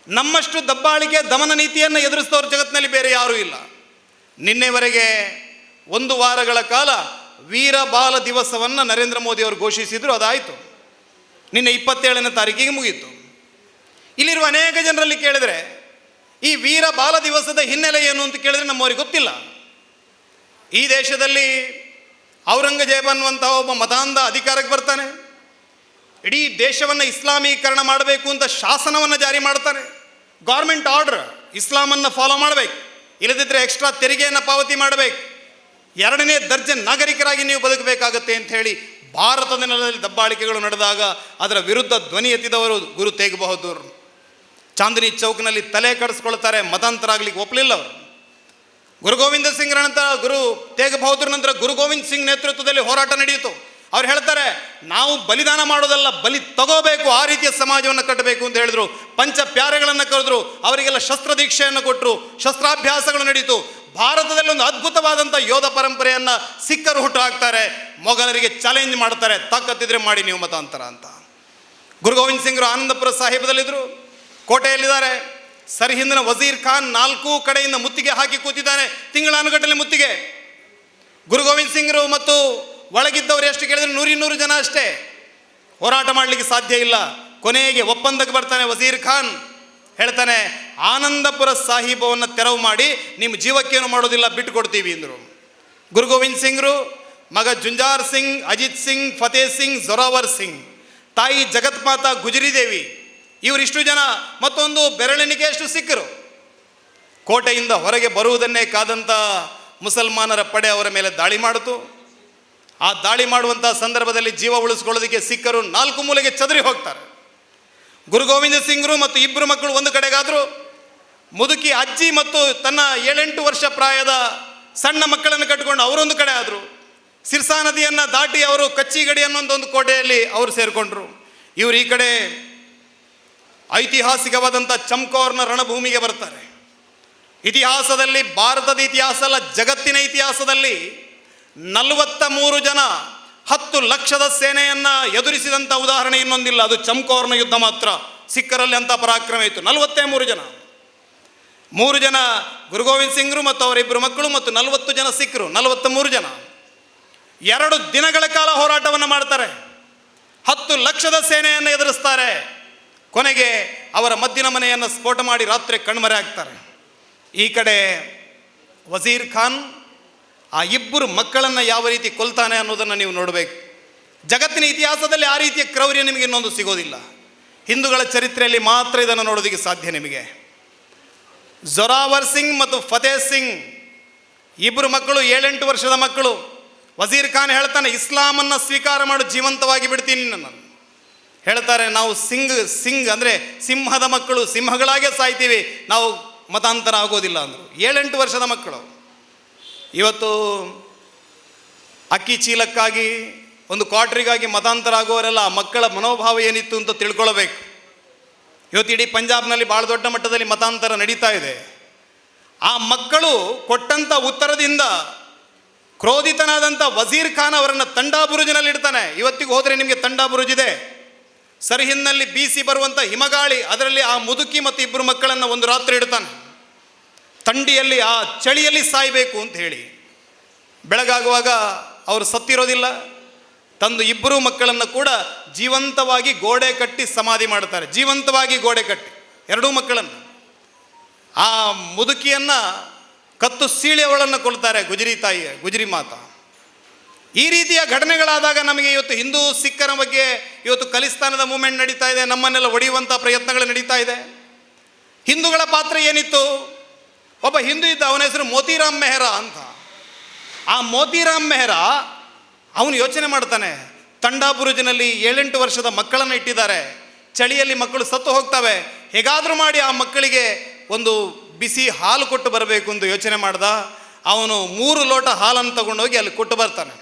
ನಮ್ಮಷ್ಟು ದಬ್ಬಾಳಿಕೆ ದಮನ ನೀತಿಯನ್ನು ಎದುರಿಸಿದವರು ಜಗತ್ತಿನಲ್ಲಿ ಬೇರೆ ಯಾರೂ ಇಲ್ಲ. ನಿನ್ನೆವರೆಗೆ 1 ವಾರಗಳ ಕಾಲ ವೀರ ಬಾಲ ದಿವಸವನ್ನು ನರೇಂದ್ರ ಮೋದಿ ಅವರು ಘೋಷಿಸಿದರು. ಅದಾಯಿತು. ನಿನ್ನೆ 27ನೇ ತಾರೀಕಿಗೆ ಮುಗೀತು. ಇಲ್ಲಿರುವ ಅನೇಕ ಜನರಲ್ಲಿ ಕೇಳಿದರೆ ಈ ವೀರ ಬಾಲ ದಿವಸದ ಹಿನ್ನೆಲೆ ಏನು ಅಂತ ಕೇಳಿದರೆ ನಮ್ಮವರಿಗೆ ಗೊತ್ತಿಲ್ಲ. ಈ ದೇಶದಲ್ಲಿ ಔರಂಗಜೇಬ ಅನ್ನುವಂಥ ಒಬ್ಬ ಮತಾಂಧ ಅಧಿಕಾರಕ್ಕೆ ಬರ್ತಾನೆ. ಇಡೀ ದೇಶವನ್ನು ಇಸ್ಲಾಮೀಕರಣ ಮಾಡಬೇಕು ಅಂತ ಶಾಸನವನ್ನು ಜಾರಿ ಮಾಡ್ತಾನೆ. ಗೌರ್ಮೆಂಟ್ ಆರ್ಡರ್, ಇಸ್ಲಾಮನ್ನು ಫಾಲೋ ಮಾಡಬೇಕು, ಇಲ್ಲದಿದ್ದರೆ ಎಕ್ಸ್ಟ್ರಾ ತೆರಿಗೆಯನ್ನು ಪಾವತಿ ಮಾಡಬೇಕು, 2ನೇ ದರ್ಜೆ ನಾಗರಿಕರಾಗಿ ನೀವು ಬದುಕಬೇಕಾಗತ್ತೆ ಅಂತ ಹೇಳಿ ಭಾರತದ ನೆಲದಲ್ಲಿ ದಬ್ಬಾಳಿಕೆಗಳು ನಡೆದಾಗ ಅದರ ವಿರುದ್ಧ ಧ್ವನಿ ಎತ್ತಿದವರು ಗುರು ತೇಗ್ ಬಹದ್ದೂರ್. ಚಾಂದಿನಿ ಚೌಕ್ನಲ್ಲಿ ತಲೆ ಕಡಿಸ್ಕೊಳ್ತಾರೆ. ಮತಾಂತರ ಆಗಲಿಕ್ಕೆ ಒಪ್ಪಲಿಲ್ಲ ಅವರು. ಗುರು ಗೋವಿಂದ ಸಿಂಗ್ ನಂತರ ಗುರು ತೇಗ್ ಬಹದ್ದೂರ್ ನಂತರ ಗುರು ಗೋವಿಂದ್ ಸಿಂಗ್ ನೇತೃತ್ವದಲ್ಲಿ ಹೋರಾಟ ನಡೆಯಿತು. ಅವ್ರು ಹೇಳ್ತಾರೆ, ನಾವು ಬಲಿದಾನ ಮಾಡೋದಲ್ಲ, ಬಲಿ ತಗೋಬೇಕು, ಆ ರೀತಿಯ ಸಮಾಜವನ್ನು ಕಟ್ಟಬೇಕು ಅಂತ ಹೇಳಿದ್ರು. ಪಂಚ ಪ್ಯಾರೆಗಳನ್ನು ಕರೆದ್ರು, ಅವರಿಗೆಲ್ಲ ಶಸ್ತ್ರ ದೀಕ್ಷೆಯನ್ನು ಕೊಟ್ಟರು, ಶಸ್ತ್ರಾಭ್ಯಾಸಗಳು ನಡೀತು. ಭಾರತದಲ್ಲಿ ಒಂದು ಅದ್ಭುತವಾದಂಥ ಯೋಧ ಪರಂಪರೆಯನ್ನು ಸಿಕ್ಕರು ಹುಟ್ಟು ಹಾಕ್ತಾರೆ. ಮೊಘಲರಿಗೆ ಚಾಲೆಂಜ್ ಮಾಡ್ತಾರೆ, ತಾಕತ್ತಿದ್ರೆ ಮಾಡಿ ನೀವು ಮತಾಂತರ ಅಂತ. ಗುರು ಗೋವಿಂದ್ ಸಿಂಗ್ರು ಆನಂದಪುರ ಸಾಹೇಬದಲ್ಲಿದ್ದರು, ಕೋಟೆಯಲ್ಲಿದ್ದಾರೆ. ಸರ್ಹಿಂದಿನ ವಜೀರ್ ಖಾನ್ 4 ಕಡೆಯಿಂದ ಮುತ್ತಿಗೆ ಹಾಕಿ ಕೂತಿದ್ದಾನೆ, ತಿಂಗಳಾನುಗಟ್ಟಲೆ ಮುತ್ತಿಗೆ. ಗುರು ಗೋವಿಂದ್ ಸಿಂಗ್ರು ಮತ್ತು ಒಳಗಿದ್ದವರು ಎಷ್ಟು ಕೇಳಿದ್ರೆ 100-200 ಜನ ಅಷ್ಟೇ. ಹೋರಾಟ ಮಾಡಲಿಕ್ಕೆ ಸಾಧ್ಯ ಇಲ್ಲ. ಕೊನೆಗೆ ಒಪ್ಪಂದಕ್ಕೆ ಬರ್ತಾನೆ ವಜೀರ್ ಖಾನ್. ಹೇಳ್ತಾನೆ, ಆನಂದಪುರ ಸಾಹೀಬವನ್ನು ತೆರವು ಮಾಡಿ ನಿಮ್ಮ ಜೀವಕ್ಕೇನು ಮಾಡೋದಿಲ್ಲ, ಬಿಟ್ಟು ಕೊಡ್ತೀವಿ ಅಂದರು. ಗುರು ಗೋವಿಂದ್ ಸಿಂಗ್ರು ಮಗ ಜುಂಜಾರ್ ಸಿಂಗ್, ಅಜಿತ್ ಸಿಂಗ್, ಫತೇಹ್ ಸಿಂಗ್, ಜೊರಾವರ್ ಸಿಂಗ್, ತಾಯಿ ಜಗತ್ಮಾತಾ ಗುಜರಿ ದೇವಿ, ಇವರಿಷ್ಟು ಜನ ಮತ್ತೊಂದು ಬೆರಳೆಣಿಕೆಯಷ್ಟು ಸಿಕ್ಕರು. ಕೋಟೆಯಿಂದ ಹೊರಗೆ ಬರುವುದನ್ನೇ ಕಾದಂಥ ಮುಸಲ್ಮಾನರ ಪಡೆ ಅವರ ಮೇಲೆ ದಾಳಿ ಮಾಡಿತು. ಆ ದಾಳಿ ಮಾಡುವಂಥ ಸಂದರ್ಭದಲ್ಲಿ ಜೀವ ಉಳಿಸ್ಕೊಳ್ಳೋದಕ್ಕೆ ಸಿಖ್ಖರು 4 ಮೂಲೆಗೆ ಚದರಿ ಹೋಗ್ತಾರೆ. ಗುರು ಗೋವಿಂದ ಸಿಂಗ್ರು ಮತ್ತು 2 ಮಕ್ಕಳು ಒಂದು ಕಡೆಗಾದರು, ಮುದುಕಿ ಅಜ್ಜಿ ಮತ್ತು ತನ್ನ 7-8 ವರ್ಷ ಪ್ರಾಯದ ಸಣ್ಣ ಮಕ್ಕಳನ್ನು ಕಟ್ಟಿಕೊಂಡು ಅವರೊಂದು ಕಡೆ ಆದರು. ಸಿರ್ಸಾ ನದಿಯನ್ನು ದಾಟಿ ಅವರು ಕಚ್ಚಿಗಡಿ ಅನ್ನೋ ಒಂದು ಕೋಟೆಯಲ್ಲಿ ಅವರು ಸೇರಿಕೊಂಡ್ರು. ಇವರು ಈ ಕಡೆ ಐತಿಹಾಸಿಕವಾದಂಥ ಚಮ್ಕೌರ್ನ ರಣಭೂಮಿಗೆ ಬರ್ತಾರೆ. ಇತಿಹಾಸದಲ್ಲಿ, ಭಾರತದ ಇತಿಹಾಸ ಅಲ್ಲ, ಜಗತ್ತಿನ ಇತಿಹಾಸದಲ್ಲಿ 43 ಜನ 10 ಲಕ್ಷದ ಸೇನೆಯನ್ನು ಎದುರಿಸಿದಂಥ ಉದಾಹರಣೆ ಇನ್ನೊಂದಿಲ್ಲ. ಅದು ಚಮ್ಕೌರ್ನ ಯುದ್ಧ ಮಾತ್ರ. ಸಿಖ್ಖರಲ್ಲಿ ಅಂತ ಪರಾಕ್ರಮ ಇತ್ತು. 43 ಜನ, 3 ಜನ ಗುರು ಗೋವಿಂದ್ ಸಿಂಗ್ರು ಮತ್ತು ಅವರ 2 ಮಕ್ಕಳು ಮತ್ತು 40 ಜನ ಸಿಖ್ರು, 43 ಜನ 2 ದಿನಗಳ ಕಾಲ ಹೋರಾಟವನ್ನು ಮಾಡ್ತಾರೆ. 10 ಲಕ್ಷದ ಸೇನೆಯನ್ನು ಎದುರಿಸ್ತಾರೆ. ಕೊನೆಗೆ ಅವರ ಮದ್ದಿನ ಮನೆಯನ್ನು ಸ್ಫೋಟ ಮಾಡಿ ರಾತ್ರಿ ಕಣ್ಮರೆ ಆಗ್ತಾರೆ. ಈ ಕಡೆ ವಜೀರ್ ಖಾನ್ ಆ 2 ಮಕ್ಕಳನ್ನು ಯಾವ ರೀತಿ ಕೊಲ್ತಾನೆ ಅನ್ನೋದನ್ನು ನೀವು ನೋಡಬೇಕು. ಜಗತ್ತಿನ ಇತಿಹಾಸದಲ್ಲಿ ಆ ರೀತಿಯ ಕ್ರೌರ್ಯ ನಿಮಗೆ ಇನ್ನೊಂದು ಸಿಗೋದಿಲ್ಲ. ಹಿಂದೂಗಳ ಚರಿತ್ರೆಯಲ್ಲಿ ಮಾತ್ರ ಇದನ್ನು ನೋಡೋದಕ್ಕೆ ಸಾಧ್ಯ ನಿಮಗೆ. ಜೊರಾವರ್ ಸಿಂಗ್ ಮತ್ತು ಫತೇಹ್ ಸಿಂಗ್ 2 ಮಕ್ಕಳು, 7-8 ವರ್ಷದ ಮಕ್ಕಳು. ವಜೀರ್ ಖಾನ್ ಹೇಳ್ತಾನೆ, ಇಸ್ಲಾಮನ್ನು ಸ್ವೀಕಾರ ಮಾಡು, ಜೀವಂತವಾಗಿ ಬಿಡ್ತೀನಿ ನನ್ನ. ಹೇಳ್ತಾರೆ, ನಾವು ಸಿಂಗ್ ಅಂದರೆ ಸಿಂಹದ ಮಕ್ಕಳು, ಸಿಂಹಗಳಾಗೇ ಸಾಯ್ತೀವಿ, ನಾವು ಮತಾಂತರ ಆಗೋದಿಲ್ಲ ಅಂದರು. 7-8 ವರ್ಷದ ಮಕ್ಕಳು. ಇವತ್ತು ಅಕ್ಕಿ ಚೀಲಕ್ಕಾಗಿ, ಒಂದು ಕ್ವಾರ್ಟ್ರಿಗಾಗಿ ಮತಾಂತರ ಆಗೋರೆಲ್ಲ ಆ ಮಕ್ಕಳ ಮನೋಭಾವ ಏನಿತ್ತು ಅಂತ ತಿಳ್ಕೊಳ್ಬೇಕು. ಇವತ್ತು ಇಡೀ ಪಂಜಾಬ್ನಲ್ಲಿ ಭಾಳ ದೊಡ್ಡ ಮಟ್ಟದಲ್ಲಿ ಮತಾಂತರ ನಡೀತಾ ಇದೆ. ಆ ಮಕ್ಕಳು ಕೊಟ್ಟಂಥ ಉತ್ತರದಿಂದ ಕ್ರೋಧಿತನಾದಂಥ ವಜೀರ್ ಖಾನ್ ಅವರನ್ನು ತಂಡಾ ಬುರುಜಿನಲ್ಲಿ ಇಡ್ತಾನೆ. ಇವತ್ತಿಗೂ ಹೋದರೆ ನಿಮಗೆ ತಂಡಾ ಬುರುಜ್ ಇದೆ. ಸರ್ಹಿಂದ್ನಲ್ಲಿ ಬೀಸಿ ಬರುವಂಥ ಹಿಮಗಾಳಿ, ಅದರಲ್ಲಿ ಆ ಮುದುಕಿ ಮತ್ತು 2 ಮಕ್ಕಳನ್ನು ಒಂದು ರಾತ್ರಿ ಇಡ್ತಾನೆ. ಥಂಡಿಯಲ್ಲಿ, ಆ ಚಳಿಯಲ್ಲಿ ಸಾಯಬೇಕು ಅಂತ ಹೇಳಿ. ಬೆಳಗಾಗುವಾಗ ಅವರು ಸತ್ತಿರೋದಿಲ್ಲ. ತಂದು 2 ಮಕ್ಕಳನ್ನು ಕೂಡ ಜೀವಂತವಾಗಿ ಗೋಡೆ ಕಟ್ಟಿ ಸಮಾಧಿ ಮಾಡ್ತಾರೆ. ಜೀವಂತವಾಗಿ ಗೋಡೆ ಕಟ್ಟಿ 2 ಮಕ್ಕಳನ್ನು. ಆ ಮುದುಕಿಯನ್ನು ಕತ್ತು ಸೀಳೆಯವಳನ್ನು ಕೊಲ್ತಾರೆ, ಗುಜರಿ ಮಾತಾ. ಈ ರೀತಿಯ ಘಟನೆಗಳಾದಾಗ ನಮಗೆ ಇವತ್ತು ಹಿಂದೂ ಸಿಖ್ಖರ ಬಗ್ಗೆ ಇವತ್ತು ಖಲಿಸ್ತಾನದ ಮೂವ್ಮೆಂಟ್ ನಡೀತಾ ಇದೆ, ನಮ್ಮನ್ನೆಲ್ಲ ಒಡೆಯುವಂಥ ಪ್ರಯತ್ನಗಳು ನಡೀತಾ ಇದೆ. ಹಿಂದೂಗಳ ಪಾತ್ರ ಏನಿತ್ತು? ಒಬ್ಬ ಹಿಂದೂ ಇದ್ದ, ಅವನ ಹೆಸರು ಮೋತಿರಾಮ್ ಮೆಹ್ರಾ ಅಂತ. ಆ ಮೋತಿರಾಮ್ ಮೆಹ್ರಾ ಅವನು ಯೋಚನೆ ಮಾಡ್ತಾನೆ, ತಂಡಾ ಬುರುಜಿನಲ್ಲಿ 7-8 ವರ್ಷದ ಮಕ್ಕಳನ್ನು ಇಟ್ಟಿದ್ದಾರೆ, ಚಳಿಯಲ್ಲಿ ಮಕ್ಕಳು ಸತ್ತು ಹೋಗ್ತವೆ, ಹೇಗಾದರೂ ಮಾಡಿ ಆ ಮಕ್ಕಳಿಗೆ ಒಂದು ಬಿಸಿ ಹಾಲು ಕೊಟ್ಟು ಬರಬೇಕು ಅಂತ ಯೋಚನೆ ಮಾಡ್ದ. ಅವನು 3 ಲೋಟ ಹಾಲನ್ನು ತಗೊಂಡೋಗಿ ಅಲ್ಲಿ ಕೊಟ್ಟು ಬರ್ತಾನೆ.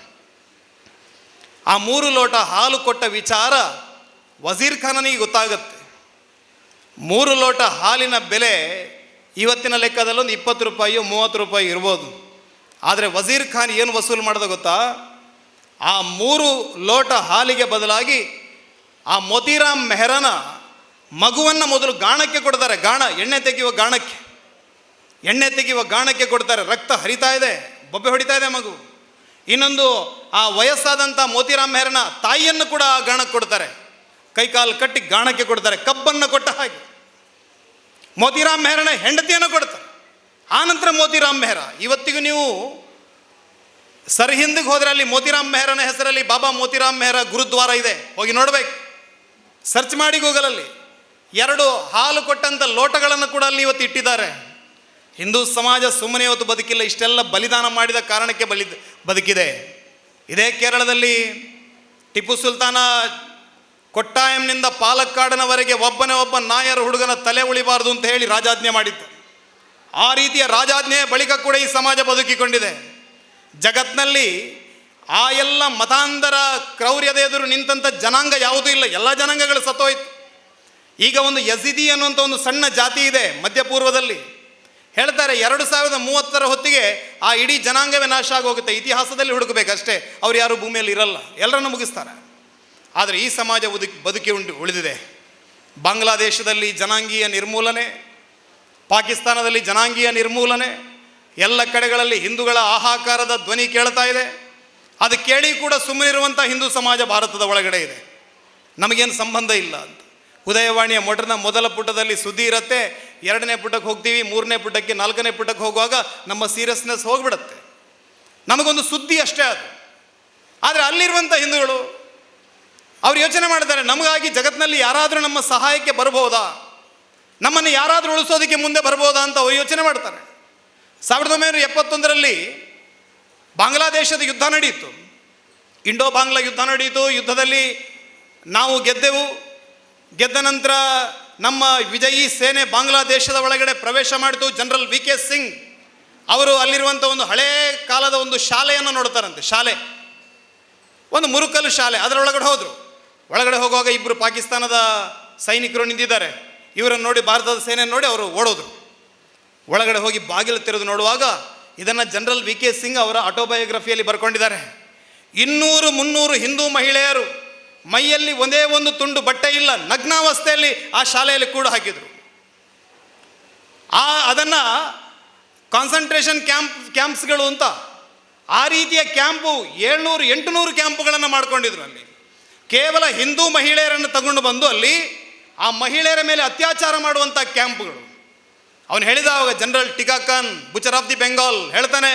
ಆ 3 ಲೋಟ ಹಾಲು ಕೊಟ್ಟ ವಿಚಾರ ವಜೀರ್ ಖಾನನಿಗೆ ಗೊತ್ತಾಗುತ್ತೆ. 3 ಲೋಟ ಹಾಲಿನ ಬೆಲೆ ಇವತ್ತಿನ ಲೆಕ್ಕದಲ್ಲೊಂದು 20 ರೂಪಾಯಿ 30 ರೂಪಾಯಿ ಇರ್ಬೋದು. ಆದರೆ ವಜೀರ್ ಖಾನ್ ಏನು ವಸೂಲು ಮಾಡ್ದ ಗೊತ್ತಾ? ಆ 3 ಲೋಟ ಹಾಲಿಗೆ ಬದಲಾಗಿ ಆ ಮೋತಿರಾಮ್ ಮೆಹ್ರಾನ ಮಗುವನ್ನು ಮೊದಲು ಗಾಣಕ್ಕೆ ಕೊಡ್ತಾರೆ. ಎಣ್ಣೆ ತೆಗೆಯುವ ಗಾಣಕ್ಕೆ ಕೊಡ್ತಾರೆ. ರಕ್ತ ಹರಿತಾ ಇದೆ, ಬೊಬ್ಬೆ ಹೊಡಿತಾ ಇದೆ ಮಗು. ಇನ್ನೊಂದು, ಆ ವಯಸ್ಸಾದಂಥ ಮೋತಿರಾಮ್ ಮೆಹ್ರಾನ ತಾಯಿಯನ್ನು ಕೂಡ ಆ ಗಾಣಕ್ಕೆ ಕೊಡ್ತಾರೆ. ಕೈಕಾಲು ಕಟ್ಟಿ ಗಾಣಕ್ಕೆ ಕೊಡ್ತಾರೆ, ಕಬ್ಬನ್ನು ಕೊಟ್ಟ ಹಾಗೆ. ಮೋತಿರಾಮ್ ಮೆಹ್ರಾನ ಹೆಂಡತಿಯನ್ನು ಕೊಡ್ತಾರೆ. ಆನಂತರ ಮೋತಿರಾಮ್ ಮೆಹ್ರಾ, ಇವತ್ತಿಗೂ ನೀವು ಸರ್ಹಿಂದ್ಗೆ ಹೋದರೆ ಅಲ್ಲಿ ಮೋತಿರಾಮ್ ಮೆಹ್ರಾನ ಹೆಸರಲ್ಲಿ ಬಾಬಾ ಮೋತಿರಾಮ್ ಮೆಹ್ರಾ ಗುರುದ್ವಾರ ಇದೆ, ಹೋಗಿ ನೋಡಬೇಕು, ಸರ್ಚ್ ಮಾಡಿ ಗೂಗಲಲ್ಲಿ. 2 ಹಾಲು ಕೊಟ್ಟಂಥ ಲೋಟಗಳನ್ನು ಕೂಡ ಅಲ್ಲಿ ಇವತ್ತು ಇಟ್ಟಿದ್ದಾರೆ. ಹಿಂದೂ ಸಮಾಜ ಸುಮ್ಮನೆ ಇವತ್ತು ಬದುಕಿಲ್ಲ, ಇಷ್ಟೆಲ್ಲ ಬಲಿದಾನ ಮಾಡಿದ ಕಾರಣಕ್ಕೆ ಬದುಕಿದೆ. ಇದೇ ಕೇರಳದಲ್ಲಿ ಟಿಪ್ಪು ಸುಲ್ತಾನ ಕೊಟ್ಟಾಯಂನಿಂದ ಪಾಲಕ್ಕಾಡನವರೆಗೆ ಒಬ್ಬನೇ ಒಬ್ಬ ನಾಯರ್ ಹುಡುಗನ ತಲೆ ಉಳಿಬಾರ್ದು ಅಂತ ಹೇಳಿ ರಾಜಾಜ್ಞೆ ಮಾಡಿತ್ತು. ಆ ರೀತಿಯ ರಾಜಾಜ್ಞೆಯ ಬಳಿಕ ಕೂಡ ಈ ಸಮಾಜ ಬದುಕಿಕೊಂಡಿದೆ. ಜಗತ್ತಿನಲ್ಲಿ ಆ ಎಲ್ಲ ಮತಾಂತರ ಕ್ರೌರ್ಯದ ಎದುರು ನಿಂತಂಥ ಜನಾಂಗ ಯಾವುದೂ ಇಲ್ಲ, ಎಲ್ಲ ಜನಾಂಗಗಳು ಸತ್ತೋಯ್ತು. ಈಗ ಒಂದು ಯಜಿದಿ ಅನ್ನುವಂಥ ಒಂದು ಸಣ್ಣ ಜಾತಿ ಇದೆ ಮಧ್ಯಪೂರ್ವದಲ್ಲಿ. ಹೇಳ್ತಾರೆ 2030 ಹೊತ್ತಿಗೆ ಆ ಇಡೀ ಜನಾಂಗವೇ ನಾಶ ಆಗೋಗುತ್ತೆ. ಇತಿಹಾಸದಲ್ಲಿ ಹುಡುಕಬೇಕಷ್ಟೇ, ಅವ್ರು ಯಾರು ಭೂಮಿಯಲ್ಲಿ ಇರಲ್ಲ, ಎಲ್ಲರನ್ನು ಮುಗಿಸ್ತಾರೆ. ಆದರೆ ಈ ಸಮಾಜ ಬದುಕಿ ಉಳಿದಿದೆ. ಬಾಂಗ್ಲಾದೇಶದಲ್ಲಿ ಜನಾಂಗೀಯ ನಿರ್ಮೂಲನೆ, ಪಾಕಿಸ್ತಾನದಲ್ಲಿ ಜನಾಂಗೀಯ ನಿರ್ಮೂಲನೆ, ಎಲ್ಲ ಕಡೆಗಳಲ್ಲಿ ಹಿಂದೂಗಳ ಹಾಹಾಕಾರದ ಧ್ವನಿ ಕೇಳ್ತಾ ಇದೆ. ಅದು ಕೇಳಿ ಕೂಡ ಸುಮ್ಮನಿರುವಂಥ ಹಿಂದೂ ಸಮಾಜ ಭಾರತದ ಒಳಗಡೆ ಇದೆ. ನಮಗೇನು ಸಂಬಂಧ ಇಲ್ಲ ಅಂತ. ಉದಯವಾಣಿಯ ಮೊದಲ ಪುಟದಲ್ಲಿ ಸುದ್ದಿ ಇರುತ್ತೆ, 2ನೇ ಪುಟಕ್ಕೆ ಹೋಗ್ತೀವಿ, 3ನೇ ಪುಟಕ್ಕೆ 4ನೇ ಪುಟಕ್ಕೆ ಹೋಗುವಾಗ ನಮ್ಮ ಸೀರಿಯಸ್ನೆಸ್ ಹೋಗ್ಬಿಡುತ್ತೆ. ನಮಗೊಂದು ಸುದ್ದಿ ಅಷ್ಟೇ ಅದು. ಆದರೆ ಅಲ್ಲಿರುವಂಥ ಹಿಂದೂಗಳು ಅವ್ರು ಯೋಚನೆ ಮಾಡ್ತಾರೆ, ನಮಗಾಗಿ ಜಗತ್ತಿನಲ್ಲಿ ಯಾರಾದರೂ ನಮ್ಮ ಸಹಾಯಕ್ಕೆ ಬರ್ಬೋದಾ, ನಮ್ಮನ್ನು ಯಾರಾದರೂ ಉಳಿಸೋದಕ್ಕೆ ಮುಂದೆ ಬರ್ಬೋದಾ ಅಂತ ಅವ್ರು ಯೋಚನೆ ಮಾಡ್ತಾರೆ. 1971ರಲ್ಲಿ ಬಾಂಗ್ಲಾದೇಶದ ಯುದ್ಧ ನಡೆಯಿತು. ಇಂಡೋ ಬಾಂಗ್ಲಾ ಯುದ್ಧ ನಡೆಯಿತು. ಯುದ್ಧದಲ್ಲಿ ನಾವು ಗೆದ್ದೆವು. ಗೆದ್ದ ನಂತರ ನಮ್ಮ ವಿಜಯೀ ಸೇನೆ ಬಾಂಗ್ಲಾದೇಶದ ಒಳಗಡೆ ಪ್ರವೇಶ ಮಾಡಿತು. General VK. ಸಿಂಗ್ ಅವರು ಅಲ್ಲಿರುವಂಥ ಒಂದು ಹಳೇ ಕಾಲದ ಒಂದು ಶಾಲೆಯನ್ನು ನೋಡ್ತಾರಂತೆ. ಶಾಲೆ, ಒಂದು ಮುರುಕಲ್ಲು ಶಾಲೆ, ಅದರೊಳಗಡೆ ಹೋದರು. ಒಳಗಡೆ ಹೋಗುವಾಗ ಇಬ್ಬರು ಪಾಕಿಸ್ತಾನದ ಸೈನಿಕರು ನಿಂತಿದ್ದಾರೆ. ಇವರನ್ನು ನೋಡಿ, ಭಾರತದ ಸೇನೆ ನೋಡಿ ಅವರು ಓಡೋದ್ರು. ಒಳಗಡೆ ಹೋಗಿ ಬಾಗಿಲು ತೆರೆದು ನೋಡುವಾಗ ಇದನ್ನು ಜನರಲ್ ವಿ.ಕೆ. ಸಿಂಗ್ ಅವರ ಆಟೋಬಯೋಗ್ರಫಿಯಲ್ಲಿ ಬರ್ಕೊಂಡಿದ್ದಾರೆ. 200-300 ಹಿಂದೂ ಮಹಿಳೆಯರು ಮೈಯಲ್ಲಿ ಒಂದೇ ಒಂದು ತುಂಡು ಬಟ್ಟೆ ಇಲ್ಲ, ನಗ್ನಾವಸ್ಥೆಯಲ್ಲಿ ಆ ಶಾಲೆಯಲ್ಲಿ ಕೂಡ ಹಾಕಿದರು. ಅದನ್ನು ಕಾನ್ಸಂಟ್ರೇಷನ್ ಕ್ಯಾಂಪ್ಸ್ಗಳು ಅಂತ, ಆ ರೀತಿಯ ಕ್ಯಾಂಪು 700-800 ಕ್ಯಾಂಪುಗಳನ್ನು ಮಾಡ್ಕೊಂಡಿದ್ರು. ಅಲ್ಲಿ ಕೇವಲ ಹಿಂದೂ ಮಹಿಳೆಯರನ್ನು ತಗೊಂಡು ಬಂದು ಅಲ್ಲಿ ಆ ಮಹಿಳೆಯರ ಮೇಲೆ ಅತ್ಯಾಚಾರ ಮಾಡುವಂಥ ಕ್ಯಾಂಪ್ಗಳು. ಅವನು ಹೇಳಿದ ಅವಾಗ general Tikka Khan, butcher of the Bengal, ಹೇಳ್ತಾನೆ,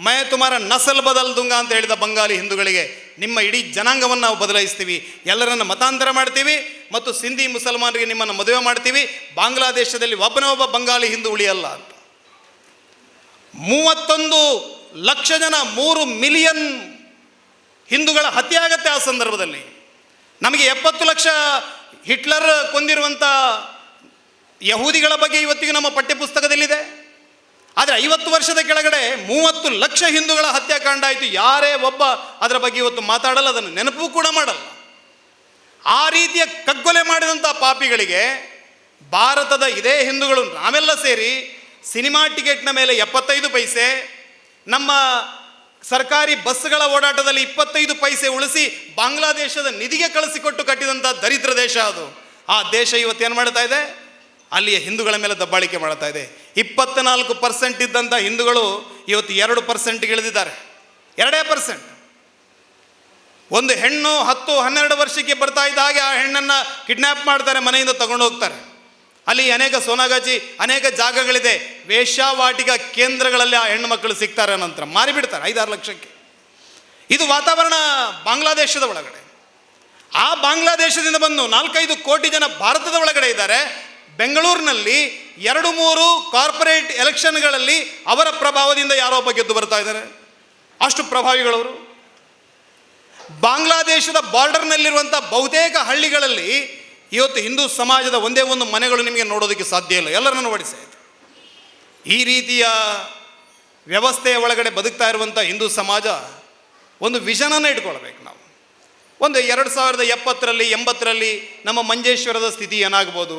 ಮೈ ತುಮಾರ ನಸಲ್ ಬದಲ್ ದುಂಗ ಅಂತ ಹೇಳಿದ ಬಂಗಾಲಿ ಹಿಂದೂಗಳಿಗೆ, ನಿಮ್ಮ ಇಡೀ ಜನಾಂಗವನ್ನು ನಾವು ಬದಲಾಯಿಸ್ತೀವಿ, ಎಲ್ಲರನ್ನು ಮತಾಂತರ ಮಾಡ್ತೀವಿ ಮತ್ತು ಸಿಂಧಿ ಮುಸಲ್ಮಾನರಿಗೆ ನಿಮ್ಮನ್ನು ಮದುವೆ ಮಾಡ್ತೀವಿ, ಬಾಂಗ್ಲಾದೇಶದಲ್ಲಿ ಒಬ್ಬ ಬಂಗಾಲಿ ಹಿಂದೂ ಉಳಿಯಲ್ಲ ಅಂತ. 31 ಲಕ್ಷ ಜನ, 3 ಮಿಲಿಯನ್ ಹಿಂದೂಗಳ ಹತ್ಯೆ ಆಗತ್ತೆ ಆ ಸಂದರ್ಭದಲ್ಲಿ. ನಮಗೆ 70 ಲಕ್ಷ ಹಿಟ್ಲರ್ ಕೊಂದಿರುವಂಥ ಯಹೂದಿಗಳ ಬಗ್ಗೆ ಇವತ್ತಿಗೆ ನಮ್ಮ ಪಠ್ಯಪುಸ್ತಕದಲ್ಲಿದೆ. ಆದರೆ 50 ವರ್ಷದ ಕೆಳಗಡೆ 30 ಲಕ್ಷ ಹಿಂದೂಗಳ ಹತ್ಯಾಕಾಂಡ ಆಯಿತು. ಯಾರೇ ಒಬ್ಬ ಅದರ ಬಗ್ಗೆ ಇವತ್ತು ಮಾತಾಡಲ್ಲ, ಅದನ್ನು ನೆನಪು ಕೂಡ ಮಾಡಲ್ಲ. ಆ ರೀತಿಯ ಕಗ್ಗೊಲೆ ಮಾಡಿದಂಥ ಪಾಪಿಗಳಿಗೆ ಭಾರತದ ಇದೇ ಹಿಂದೂಗಳು ನಾವೆಲ್ಲ ಸೇರಿ ಸಿನಿಮಾ ಟಿಕೆಟ್ನ ಮೇಲೆ 75 ಪೈಸೆ, ನಮ್ಮ ಸರ್ಕಾರಿ ಬಸ್ಗಳ ಓಡಾಟದಲ್ಲಿ 25 ಪೈಸೆ ಉಳಿಸಿ ಬಾಂಗ್ಲಾದೇಶದ ನಿಧಿಗೆ ಕಳಿಸಿಕೊಟ್ಟು ಕಟ್ಟಿದಂಥ ದರಿದ್ರ ದೇಶ ಅದು. ಆ ದೇಶ ಇವತ್ತೇನು ಮಾಡ್ತಾ ಇದೆ? ಅಲ್ಲಿಯ ಹಿಂದೂಗಳ ಮೇಲೆ ದಬ್ಬಾಳಿಕೆ ಮಾಡ್ತಾ ಇದೆ. 24% ಇದ್ದಂಥ ಹಿಂದೂಗಳು ಇವತ್ತು 2%ಗೆ ಇಳಿದಿದ್ದಾರೆ. 2%. ಒಂದು ಹೆಣ್ಣು 10-12 ವರ್ಷಕ್ಕೆ ಬರ್ತಾ ಇದ್ದ ಹಾಗೆ ಆ ಹೆಣ್ಣನ್ನು ಕಿಡ್ನ್ಯಾಪ್ ಮಾಡ್ತಾರೆ, ಮನೆಯಿಂದ ತಗೊಂಡು ಹೋಗ್ತಾರೆ. ಅಲ್ಲಿ ಅನೇಕ ಸೋನಾಗಾಜಿ ಅನೇಕ ಜಾಗಗಳಿದೆ, ವೇಶ್ಯಾವಾಟಿಕ ಕೇಂದ್ರಗಳಲ್ಲಿ ಆ ಹೆಣ್ಣು ಮಕ್ಕಳು ಸಿಗ್ತಾರೆ, ನಂತರ ಮಾರಿಬಿಡ್ತಾರೆ 5-6 ಲಕ್ಷಕ್ಕೆ. ಇದು ವಾತಾವರಣ ಬಾಂಗ್ಲಾದೇಶದ ಒಳಗಡೆ. ಆ ಬಾಂಗ್ಲಾದೇಶದಿಂದ ಬಂದು 4-5 ಕೋಟಿ ಜನ ಭಾರತದ ಒಳಗಡೆ ಇದ್ದಾರೆ. ಬೆಂಗಳೂರಿನಲ್ಲಿ 2-3 ಕಾರ್ಪೊರೇಟ್ ಎಲೆಕ್ಷನ್ಗಳಲ್ಲಿ ಅವರ ಪ್ರಭಾವದಿಂದ ಯಾರೊಬ್ಬ ಗೆದ್ದು ಬರ್ತಾ ಇದ್ದಾರೆ. ಅಷ್ಟು ಪ್ರಭಾವಿಗಳವರು. ಬಾಂಗ್ಲಾದೇಶದ ಬಾರ್ಡರ್ನಲ್ಲಿರುವಂಥ ಬಹುತೇಕ ಹಳ್ಳಿಗಳಲ್ಲಿ ಇವತ್ತು ಹಿಂದೂ ಸಮಾಜದ ಒಂದೇ ಒಂದು ಮನೆಗಳು ನಿಮಗೆ ನೋಡೋದಕ್ಕೆ ಸಾಧ್ಯ ಇಲ್ಲ, ಎಲ್ಲರನ್ನು ಓಡಿಸಾಯಿತು. ಈ ರೀತಿಯ ವ್ಯವಸ್ಥೆಯ ಒಳಗಡೆ ಬದುಕ್ತಾ ಇರುವಂಥ ಹಿಂದೂ ಸಮಾಜ ಒಂದು ವಿಷನನ್ನು ಇಟ್ಕೊಳ್ಬೇಕು. ನಾವು ಒಂದು 2070-80ರಲ್ಲಿ ನಮ್ಮ ಮಂಜೇಶ್ವರದ ಸ್ಥಿತಿ ಏನಾಗ್ಬೋದು,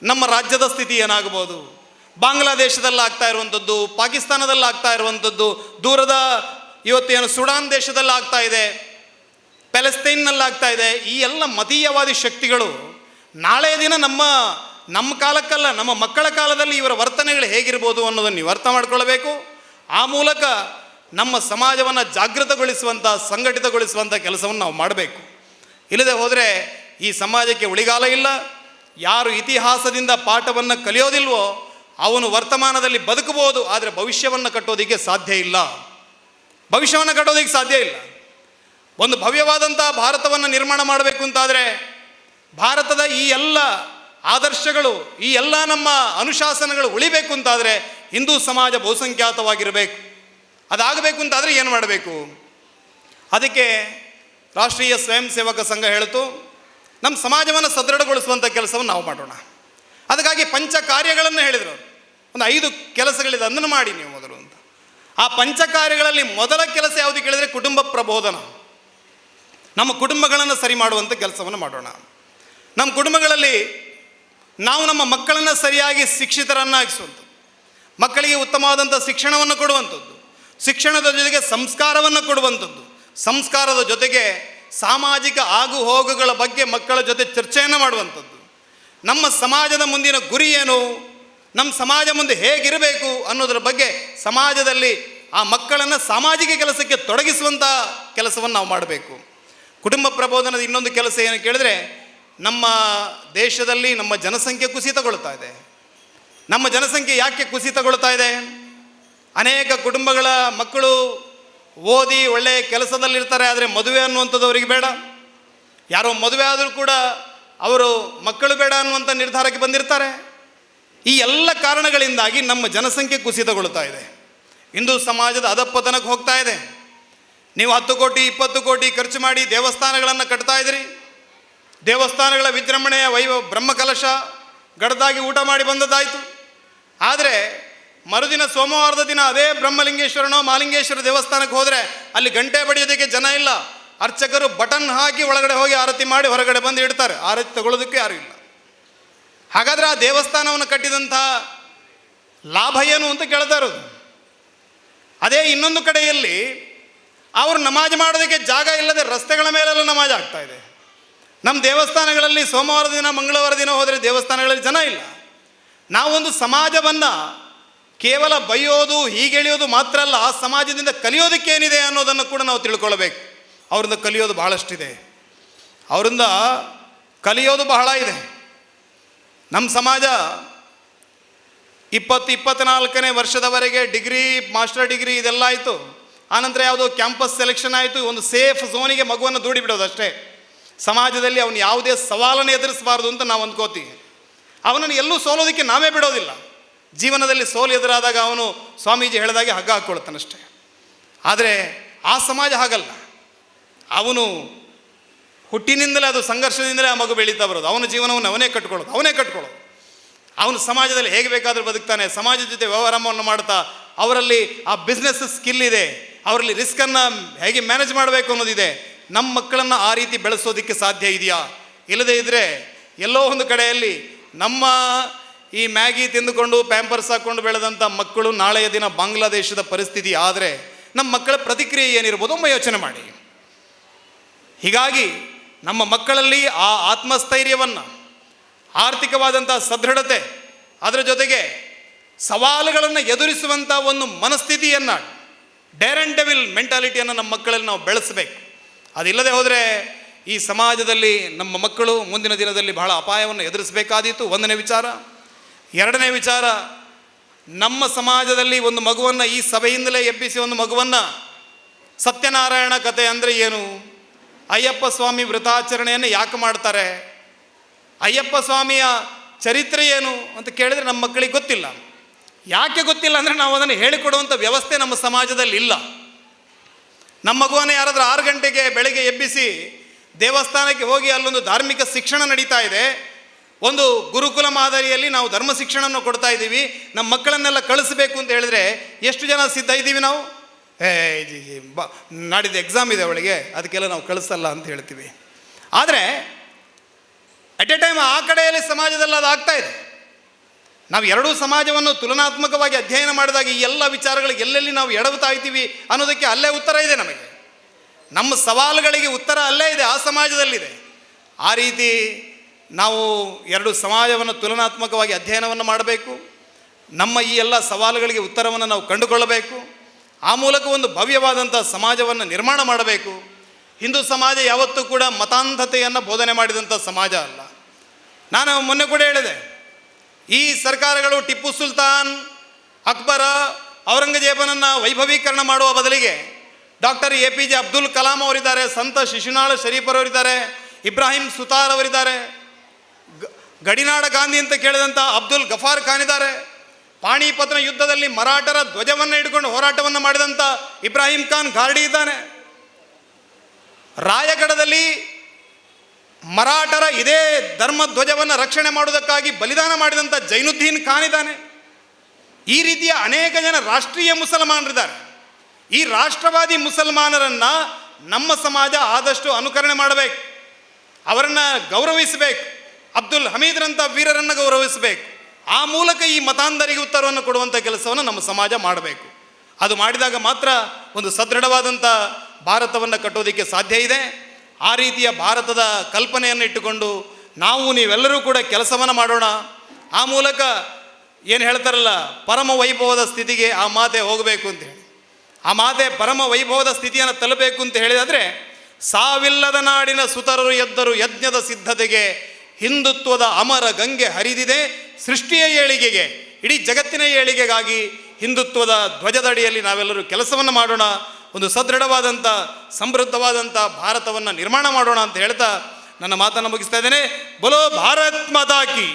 ನಮ್ಮ ರಾಜ್ಯದ ಸ್ಥಿತಿ ಏನಾಗ್ಬೋದು, ಬಾಂಗ್ಲಾದೇಶದಲ್ಲಿ ಆಗ್ತಾ ಇರುವಂಥದ್ದು, ಪಾಕಿಸ್ತಾನದಲ್ಲಿ ಆಗ್ತಾ ಇರುವಂಥದ್ದು, ದೂರದ ಇವತ್ತೇನು ಸುಡಾನ್ ದೇಶದಲ್ಲಿ ಆಗ್ತಾ ಇದೆ, ಪ್ಯಾಲೆಸ್ತೈನ್ನಲ್ಲಿ ಆಗ್ತಾ ಇದೆ. ಈ ಎಲ್ಲ ಮತೀಯವಾದಿ ಶಕ್ತಿಗಳು ನಾಳೆಯ ದಿನ ನಮ್ಮ ಕಾಲಕ್ಕಲ್ಲ, ನಮ್ಮ ಮಕ್ಕಳ ಕಾಲದಲ್ಲಿ ಇವರ ವರ್ತನೆಗಳು ಹೇಗಿರ್ಬೋದು ಅನ್ನೋದನ್ನು ನೀವು ಅರ್ಥ ಮಾಡ್ಕೊಳ್ಬೇಕು. ಆ ಮೂಲಕ ನಮ್ಮ ಸಮಾಜವನ್ನು ಜಾಗೃತಗೊಳಿಸುವಂಥ, ಸಂಘಟಿತಗೊಳಿಸುವಂಥ ಕೆಲಸವನ್ನು ನಾವು ಮಾಡಬೇಕು. ಇಲ್ಲದೆ ಹೋದರೆ ಈ ಸಮಾಜಕ್ಕೆ ಉಳಿಗಾಲ ಇಲ್ಲ. ಯಾರು ಇತಿಹಾಸದಿಂದ ಪಾಠವನ್ನು ಕಲಿಯೋದಿಲ್ವೋ ಅವನು ವರ್ತಮಾನದಲ್ಲಿ ಬದುಕಬಹುದು, ಆದರೆ ಭವಿಷ್ಯವನ್ನು ಕಟ್ಟೋದಕ್ಕೆ ಸಾಧ್ಯ ಇಲ್ಲ. ಭವಿಷ್ಯವನ್ನು ಕಟ್ಟೋದಕ್ಕೆ ಸಾಧ್ಯ ಇಲ್ಲ. ಒಂದು ಭವ್ಯವಾದಂಥ ಭಾರತವನ್ನು ನಿರ್ಮಾಣ ಮಾಡಬೇಕು ಅಂತಾದರೆ, ಭಾರತದ ಈ ಎಲ್ಲ ಆದರ್ಶಗಳು, ಈ ಎಲ್ಲ ನಮ್ಮ ಅನುಶಾಸನಗಳು ಉಳಿಬೇಕು ಅಂತಾದರೆ ಹಿಂದೂ ಸಮಾಜ ಬಹುಸಂಖ್ಯಾತವಾಗಿರಬೇಕು. ಅದಾಗಬೇಕು ಅಂತಾದರೆ ಏನು ಮಾಡಬೇಕು? ಅದಕ್ಕೆ ರಾಷ್ಟ್ರೀಯ ಸ್ವಯಂ ಸೇವಕ ಸಂಘ ಹೇಳಿತು, ನಮ್ಮ ಸಮಾಜವನ್ನು ಸದೃಢಗೊಳಿಸುವಂಥ ಕೆಲಸವನ್ನು ನಾವು ಮಾಡೋಣ. ಅದಕ್ಕಾಗಿ ಪಂಚ ಕಾರ್ಯಗಳನ್ನು ಹೇಳಿದರು. ಒಂದು 5 ಕೆಲಸಗಳಿದೆ, ಅದನ್ನು ಮಾಡಿ ನೀವು ಮೊದಲು ಅಂತ. ಆ ಪಂಚ ಕಾರ್ಯಗಳಲ್ಲಿ ಮೊದಲ ಕೆಲಸ ಯಾವುದು ಕೇಳಿದರೆ ಕುಟುಂಬ ಪ್ರಬೋಧನ. ನಮ್ಮ ಕುಟುಂಬಗಳನ್ನು ಸರಿ ಮಾಡುವಂಥ ಕೆಲಸವನ್ನು ಮಾಡೋಣ. ನಮ್ಮ ಕುಟುಂಬಗಳಲ್ಲಿ ನಾವು ನಮ್ಮ ಮಕ್ಕಳನ್ನು ಸರಿಯಾಗಿ ಶಿಕ್ಷಿತರನ್ನಾಗಿಸುವಂಥದ್ದು, ಮಕ್ಕಳಿಗೆ ಉತ್ತಮವಾದಂಥ ಶಿಕ್ಷಣವನ್ನು ಕೊಡುವಂಥದ್ದು, ಶಿಕ್ಷಣದ ಜೊತೆಗೆ ಸಂಸ್ಕಾರವನ್ನು ಕೊಡುವಂಥದ್ದು, ಸಂಸ್ಕಾರದ ಜೊತೆಗೆ ಸಾಮಾಜಿಕ ಆಗು ಹೋಗುಗಳ ಬಗ್ಗೆ ಮಕ್ಕಳ ಜೊತೆ ಚರ್ಚೆಯನ್ನು ಮಾಡುವಂಥದ್ದು, ನಮ್ಮ ಸಮಾಜದ ಮುಂದಿನ ಗುರಿ ಏನು, ನಮ್ಮ ಸಮಾಜ ಮುಂದೆ ಹೇಗಿರಬೇಕು ಅನ್ನೋದರ ಬಗ್ಗೆ ಸಮಾಜದಲ್ಲಿ ಆ ಮಕ್ಕಳನ್ನು ಸಾಮಾಜಿಕ ಕೆಲಸಕ್ಕೆ ತೊಡಗಿಸುವಂಥ ಕೆಲಸವನ್ನು ನಾವು ಮಾಡಬೇಕು. ಕುಟುಂಬ ಪ್ರಬೋಧನದ ಇನ್ನೊಂದು ಕೆಲಸ ಏನು ಕೇಳಿದ್ರೆ, ನಮ್ಮ ದೇಶದಲ್ಲಿ ನಮ್ಮ ಜನಸಂಖ್ಯೆ ಕುಸಿತಗೊಳ್ತಾ ಇದೆ. ನಮ್ಮ ಜನಸಂಖ್ಯೆ ಯಾಕೆ ಕುಸಿತಗೊಳ್ತಾ ಇದೆ? ಅನೇಕ ಕುಟುಂಬಗಳ ಮಕ್ಕಳು ಓದಿ ಒಳ್ಳೆಯ ಕೆಲಸದಲ್ಲಿರ್ತಾರೆ, ಆದರೆ ಮದುವೆ ಅನ್ನುವಂಥದ್ದು ಅವರಿಗೆ ಬೇಡ. ಯಾರೋ ಮದುವೆ ಆದರೂ ಕೂಡ ಅವರು ಮಕ್ಕಳು ಬೇಡ ಅನ್ನುವಂಥ ನಿರ್ಧಾರಕ್ಕೆ ಬಂದಿರ್ತಾರೆ. ಈ ಎಲ್ಲ ಕಾರಣಗಳಿಂದಾಗಿ ನಮ್ಮ ಜನಸಂಖ್ಯೆ ಕುಸಿತಗೊಳ್ತಾ ಇದೆ. ಹಿಂದೂ ಸಮಾಜದ ಅಧಪತನಕ್ಕೆ ಹೋಗ್ತಾ ಇದೆ. ನೀವು 10 ಕೋಟಿ 20 ಕೋಟಿ ಖರ್ಚು ಮಾಡಿ ದೇವಸ್ಥಾನಗಳನ್ನು ಕಟ್ತಾ ಇದ್ದೀರಿ. ದೇವಸ್ಥಾನಗಳ ವಿಜೃಂಭಣೆಯ ಬ್ರಹ್ಮಕಲಶ ಗಡದಾಗಿ ಊಟ ಮಾಡಿ ಬಂದದ್ದಾಯಿತು. ಆದರೆ ಮರುದಿನ ಸೋಮವಾರದ ದಿನ ಅದೇ ಬ್ರಹ್ಮಲಿಂಗೇಶ್ವರನೋ ಮಾಲಿಂಗೇಶ್ವರ ದೇವಸ್ಥಾನಕ್ಕೆ ಹೋದರೆ ಅಲ್ಲಿ ಗಂಟೆ ಬಡಿಯೋದಕ್ಕೆ ಜನ ಇಲ್ಲ. ಅರ್ಚಕರು ಬಟನ್ ಹಾಕಿ ಒಳಗಡೆ ಹೋಗಿ ಆರತಿ ಮಾಡಿ ಹೊರಗಡೆ ಬಂದು ಇಡ್ತಾರೆ. ಆರತಿ ತಗೊಳ್ಳೋದಕ್ಕೆ ಯಾರೂ ಇಲ್ಲ. ಹಾಗಾದರೆ ಆ ದೇವಸ್ಥಾನವನ್ನು ಕಟ್ಟಿದಂಥ ಲಾಭ ಏನು ಅಂತ ಕೇಳ್ತಾ ಇರೋದು. ಅದೇ ಇನ್ನೊಂದು ಕಡೆಯಲ್ಲಿ ಅವರು ನಮಾಜ್ ಮಾಡೋದಕ್ಕೆ ಜಾಗ ಇಲ್ಲದೆ ರಸ್ತೆಗಳ ಮೇಲೆಲ್ಲ ನಮಾಜ್ ಆಗ್ತಾ ಇದೆ. ನಮ್ಮ ದೇವಸ್ಥಾನಗಳಲ್ಲಿ ಸೋಮವಾರ ದಿನ ಮಂಗಳವಾರ ದಿನ ಹೋದರೆ ದೇವಸ್ಥಾನಗಳಲ್ಲಿ ಜನ ಇಲ್ಲ. ನಾವೊಂದು ಸಮಾಜವನ್ನು ಕೇವಲ ಬೈಯೋದು ಹೀಗೆಳೆಯೋದು ಮಾತ್ರ ಅಲ್ಲ, ಆ ಸಮಾಜದಿಂದ ಕಲಿಯೋದಕ್ಕೇನಿದೆ ಅನ್ನೋದನ್ನು ಕೂಡ ನಾವು ತಿಳ್ಕೊಳ್ಬೇಕು. ಅವರಿಂದ ಕಲಿಯೋದು ಬಹಳಷ್ಟಿದೆ. ಅವರಿಂದ ಕಲಿಯೋದು ಬಹಳ ಇದೆ. ನಮ್ಮ ಸಮಾಜ 20-24ನೇ ವರ್ಷದವರೆಗೆ ಡಿಗ್ರಿ, ಮಾಸ್ಟರ್ ಡಿಗ್ರಿ ಇದೆಲ್ಲ ಆಯಿತು. ಆನಂತರ ಯಾವುದೋ ಕ್ಯಾಂಪಸ್ ಸೆಲೆಕ್ಷನ್ ಆಯಿತು. ಒಂದು ಸೇಫ್ ಝೋನಿಗೆ ಮಗುವನ್ನು ದೂಡಿ ಬಿಡೋದು ಅಷ್ಟೇ. ಸಮಾಜದಲ್ಲಿ ಅವನು ಯಾವುದೇ ಸವಾಲನ್ನು ಎದುರಿಸಬಾರ್ದು ಅಂತ ನಾವು ಅಂದ್ಕೋತೀವಿ. ಅವನನ್ನು ಎಲ್ಲೂ ಸೋಲೋದಕ್ಕೆ ನಾವೇ ಬಿಡೋದಿಲ್ಲ. ಜೀವನದಲ್ಲಿ ಸೋಲು ಎದುರಾದಾಗ ಅವನು ಸ್ವಾಮೀಜಿ ಹೇಳಿದಾಗೆ ಹಗ್ಗ ಹಾಕ್ಕೊಳ್ತಾನಷ್ಟೇ. ಆದರೆ ಆ ಸಮಾಜ ಹಾಗಲ್ಲ. ಅವನು ಹುಟ್ಟಿನಿಂದಲೇ ಅದು ಸಂಘರ್ಷದಿಂದಲೇ ಆ ಮಗು ಬೆಳೀತಾ ಬರೋದು. ಅವನ ಜೀವನವನ್ನು ಅವನೇ ಕಟ್ಕೊಳ್ಳೋದು. ಅವನು ಸಮಾಜದಲ್ಲಿ ಹೇಗೆ ಬೇಕಾದರೂ ಬದುಕ್ತಾನೆ. ಸಮಾಜದ ಜೊತೆ ವ್ಯವಹಾರವನ್ನು ಮಾಡ್ತಾ ಅವರಲ್ಲಿ ಆ ಬಿಸ್ನೆಸ್ ಸ್ಕಿಲ್ ಇದೆ. ಅವರಲ್ಲಿ ರಿಸ್ಕನ್ನು ಹೇಗೆ ಮ್ಯಾನೇಜ್ ಮಾಡಬೇಕು ಅನ್ನೋದಿದೆ. ನಮ್ಮ ಮಕ್ಕಳನ್ನು ಆ ರೀತಿ ಬೆಳೆಸೋದಕ್ಕೆ ಸಾಧ್ಯ ಇದೆಯಾ? ಇಲ್ಲದೇ ಇದ್ದರೆ ಎಲ್ಲೋ ಒಂದು ಕಡೆಯಲ್ಲಿ ನಮ್ಮ ಈ ಮ್ಯಾಗಿ ತಿಂದುಕೊಂಡು ಪ್ಯಾಂಪರ್ಸ್ ಹಾಕ್ಕೊಂಡು ಬೆಳೆದಂಥ ಮಕ್ಕಳು ನಾಳೆಯ ದಿನ ಬಾಂಗ್ಲಾದೇಶದ ಪರಿಸ್ಥಿತಿ ಆದರೆ ನಮ್ಮ ಮಕ್ಕಳ ಪ್ರತಿಕ್ರಿಯೆ ಏನಿರ್ಬೋದು ಒಮ್ಮೆ ಯೋಚನೆ ಮಾಡಿ. ಹೀಗಾಗಿ ನಮ್ಮ ಮಕ್ಕಳಲ್ಲಿ ಆ ಆತ್ಮಸ್ಥೈರ್ಯವನ್ನು, ಆರ್ಥಿಕವಾದಂಥ ಸದೃಢತೆ, ಅದರ ಜೊತೆಗೆ ಸವಾಲುಗಳನ್ನು ಎದುರಿಸುವಂಥ ಒಂದು ಮನಸ್ಥಿತಿಯನ್ನು, ಡೇರ್ ಆ್ಯಂಡ್ ಡೆವಿಲ್ ಮೆಂಟಾಲಿಟಿಯನ್ನು ನಮ್ಮ ಮಕ್ಕಳಲ್ಲಿ ನಾವು ಬೆಳೆಸಬೇಕು. ಅದಿಲ್ಲದೆ ಹೋದರೆ ಈ ಸಮಾಜದಲ್ಲಿ ನಮ್ಮ ಮಕ್ಕಳು ಮುಂದಿನ ದಿನದಲ್ಲಿ ಬಹಳ ಅಪಾಯವನ್ನು ಎದುರಿಸಬೇಕಾದೀತು. ಒಂದನೇ ವಿಚಾರ. ಎರಡನೇ ವಿಚಾರ, ನಮ್ಮ ಸಮಾಜದಲ್ಲಿ ಒಂದು ಮಗುವನ್ನು ಈ ಸಭೆಯಿಂದಲೇ ಎಬ್ಬಿಸಿ ಒಂದು ಮಗುವನ್ನು ಸತ್ಯನಾರಾಯಣ ಕಥೆ ಅಂದರೆ ಏನು, ಅಯ್ಯಪ್ಪ ಸ್ವಾಮಿ ವ್ರತಾಚರಣೆಯನ್ನು ಯಾಕೆ ಮಾಡ್ತಾರೆ, ಅಯ್ಯಪ್ಪ ಸ್ವಾಮಿಯ ಚರಿತ್ರೆ ಏನು ಅಂತ ಕೇಳಿದರೆ ನಮ್ಮ ಮಕ್ಕಳಿಗೆ ಗೊತ್ತಿಲ್ಲ. ಯಾಕೆ ಗೊತ್ತಿಲ್ಲ ಅಂದರೆ ನಾವು ಅದನ್ನು ಹೇಳಿಕೊಡುವಂಥ ವ್ಯವಸ್ಥೆ ನಮ್ಮ ಸಮಾಜದಲ್ಲಿ ಇಲ್ಲ. ನಮ್ಮ ಮಗುವನ್ನು ಯಾರಾದರೂ 6 ಗಂಟೆಗೆ ಬೆಳಗ್ಗೆ ಎಬ್ಬಿಸಿ ದೇವಸ್ಥಾನಕ್ಕೆ ಹೋಗಿ ಅಲ್ಲೊಂದು ಧಾರ್ಮಿಕ ಶಿಕ್ಷಣ ನಡೀತಾ ಇದೆ, ಒಂದು ಗುರುಕುಲ ಮಾದರಿಯಲ್ಲಿ ನಾವು ಧರ್ಮ ಶಿಕ್ಷಣವನ್ನು ಕೊಡ್ತಾ ಇದ್ದೀವಿ, ನಮ್ಮ ಮಕ್ಕಳನ್ನೆಲ್ಲ ಕಳಿಸ್ಬೇಕು ಅಂತ ಹೇಳಿದ್ರೆ ಎಷ್ಟು ಜನ ಸಿದ್ಧ ಇದ್ದೀವಿ ನಾವು? ನಾಡಿದ್ದು ಎಕ್ಸಾಮ್ ಇದೆ ಅವಳಿಗೆ, ಅದಕ್ಕೆಲ್ಲ ನಾವು ಕಳಿಸಲ್ಲ ಅಂತ ಹೇಳ್ತೀವಿ. ಆದರೆ ಅಟ್ ಎ ಟೈಮ್ ಆ ಕಡೆಯಲ್ಲಿ ಸಮಾಜದಲ್ಲಿ ಅದು ಆಗ್ತಾ ಇದೆ. ನಾವು ಎರಡೂ ಸಮಾಜವನ್ನು ತುಲನಾತ್ಮಕವಾಗಿ ಅಧ್ಯಯನ ಮಾಡಿದಾಗ ಈ ಎಲ್ಲ ವಿಚಾರಗಳಿಗೆ ಎಲ್ಲೆಲ್ಲಿ ನಾವು ಎಡವುತ್ತಾ ಇದ್ದೀವಿ ಅನ್ನೋದಕ್ಕೆ ಅಲ್ಲೇ ಉತ್ತರ ಇದೆ. ನಮಗೆ ನಮ್ಮ ಸವಾಲುಗಳಿಗೆ ಉತ್ತರ ಅಲ್ಲೇ ಇದೆ, ಆ ಸಮಾಜದಲ್ಲಿದೆ. ಆ ರೀತಿ ನಾವು ಎರಡು ಸಮಾಜವನ್ನು ತುಲನಾತ್ಮಕವಾಗಿ ಅಧ್ಯಯನವನ್ನು ಮಾಡಬೇಕು. ನಮ್ಮ ಈ ಎಲ್ಲ ಸವಾಲುಗಳಿಗೆ ಉತ್ತರವನ್ನು ನಾವು ಕಂಡುಕೊಳ್ಳಬೇಕು. ಆ ಮೂಲಕ ಒಂದು ಭವ್ಯವಾದಂಥ ಸಮಾಜವನ್ನು ನಿರ್ಮಾಣ ಮಾಡಬೇಕು. ಹಿಂದೂ ಸಮಾಜ ಯಾವತ್ತೂ ಕೂಡ ಮತಾಂಧತೆಯನ್ನು ಬೋಧನೆ ಮಾಡಿದಂಥ ಸಮಾಜ ಅಲ್ಲ. ನಾನು ಮೊನ್ನೆ ಕೂಡ ಹೇಳಿದೆ, ಈ ಸರ್ಕಾರಗಳು ಟಿಪ್ಪು ಸುಲ್ತಾನ್, ಅಕ್ಬರ, ಔರಂಗಜೇಬನನ್ನು ವೈಭವೀಕರಣ ಮಾಡುವ ಬದಲಿಗೆ ಡಾಕ್ಟರ್ APJ ಅಬ್ದುಲ್ ಕಲಾಂ ಅವರಿದ್ದಾರೆ, ಸಂತ ಶಿಶುನಾಳ ಶರೀಫರವರಿದ್ದಾರೆ, ಇಬ್ರಾಹಿಂ ಸುತಾರ್ ಅವರಿದ್ದಾರೆ, ಗಡಿನಾಡ ಗಾಂಧಿ ಅಂತ ಕೇಳಿದಂಥ ಅಬ್ದುಲ್ ಗಫಾರ್ ಖಾನ್ ಇದ್ದಾರೆ, ಪಾಣಿಪತ್ನ ಯುದ್ಧದಲ್ಲಿ ಮರಾಠರ ಧ್ವಜವನ್ನು ಹಿಡ್ಕೊಂಡು ಹೋರಾಟವನ್ನು ಮಾಡಿದಂಥ ಇಬ್ರಾಹಿಂ ಖಾನ್ ಘಾರ್ಡಿ ಇದ್ದಾನೆ, ರಾಯಗಢದಲ್ಲಿ ಮರಾಠರ ಇದೇ ಧರ್ಮ ಧ್ವಜವನ್ನು ರಕ್ಷಣೆ ಮಾಡುವುದಕ್ಕಾಗಿ ಬಲಿದಾನ ಮಾಡಿದಂಥ ಜೈನುದ್ದೀನ್ ಖಾನ್ ಇದ್ದಾನೆ. ಈ ರೀತಿಯ ಅನೇಕ ಜನ ರಾಷ್ಟ್ರೀಯ ಮುಸಲ್ಮಾನರಿದ್ದಾರೆ. ಈ ರಾಷ್ಟ್ರವಾದಿ ಮುಸಲ್ಮಾನರನ್ನು ನಮ್ಮ ಸಮಾಜ ಆದಷ್ಟು ಅನುಕರಣೆ ಮಾಡಬೇಕು, ಅವರನ್ನು ಗೌರವಿಸಬೇಕು, ಅಬ್ದುಲ್ ಹಮೀದ್ರಂಥ ವೀರರನ್ನು ಗೌರವಿಸಬೇಕು. ಆ ಮೂಲಕ ಈ ಮತಾಂಧರಿಗೆ ಉತ್ತರವನ್ನು ಕೊಡುವಂಥ ಕೆಲಸವನ್ನು ನಮ್ಮ ಸಮಾಜ ಮಾಡಬೇಕು. ಅದು ಮಾಡಿದಾಗ ಮಾತ್ರ ಒಂದು ಸದೃಢವಾದಂಥ ಭಾರತವನ್ನು ಕಟ್ಟೋದಕ್ಕೆ ಸಾಧ್ಯ ಇದೆ. ಆ ರೀತಿಯ ಭಾರತದ ಕಲ್ಪನೆಯನ್ನು ಇಟ್ಟುಕೊಂಡು ನಾವು ನೀವೆಲ್ಲರೂ ಕೂಡ ಕೆಲಸವನ್ನು ಮಾಡೋಣ. ಆ ಮೂಲಕ ಏನು ಹೇಳ್ತಾರಲ್ಲ, ಪರಮ ವೈಭವದ ಸ್ಥಿತಿಗೆ ಆ ಮಾತೆ ಹೋಗಬೇಕು ಅಂತ ಹೇಳಿ, ಆ ಮಾತೆ ಪರಮ ವೈಭವದ ಸ್ಥಿತಿಯನ್ನು ತಲುಪಬೇಕು ಅಂತ ಹೇಳಿದರೆ, ಸಾವಿಲ್ಲದ ನಾಡಿನ ಸುತರರು ಎದ್ದರು ಯಜ್ಞದ ಸಿದ್ಧತೆಗೆ, ಹಿಂದುತ್ವದ ಅಮರ ಗಂಗೆ ಹರಿದಿದೆ ಸೃಷ್ಟಿಯ ಏಳಿಗೆಗೆ. ಇಡೀ ಜಗತ್ತಿನ ಏಳಿಗೆಗಾಗಿ ಹಿಂದುತ್ವದ ಧ್ವಜದಡಿಯಲ್ಲಿ ನಾವೆಲ್ಲರೂ ಕೆಲಸವನ್ನು ಮಾಡೋಣ. ಒಂದು ಸದೃಢವಾದಂಥ ಸಮೃದ್ಧವಾದಂಥ ಭಾರತವನ್ನು ನಿರ್ಮಾಣ ಮಾಡೋಣ ಅಂತ ಹೇಳ್ತಾ ನನ್ನ ಮಾತನ್ನು ಮುಗಿಸ್ತಾ ಇದ್ದೇನೆ. ಬೋಲೋ ಭಾರತ್ ಮಾತಾ ಕಿ.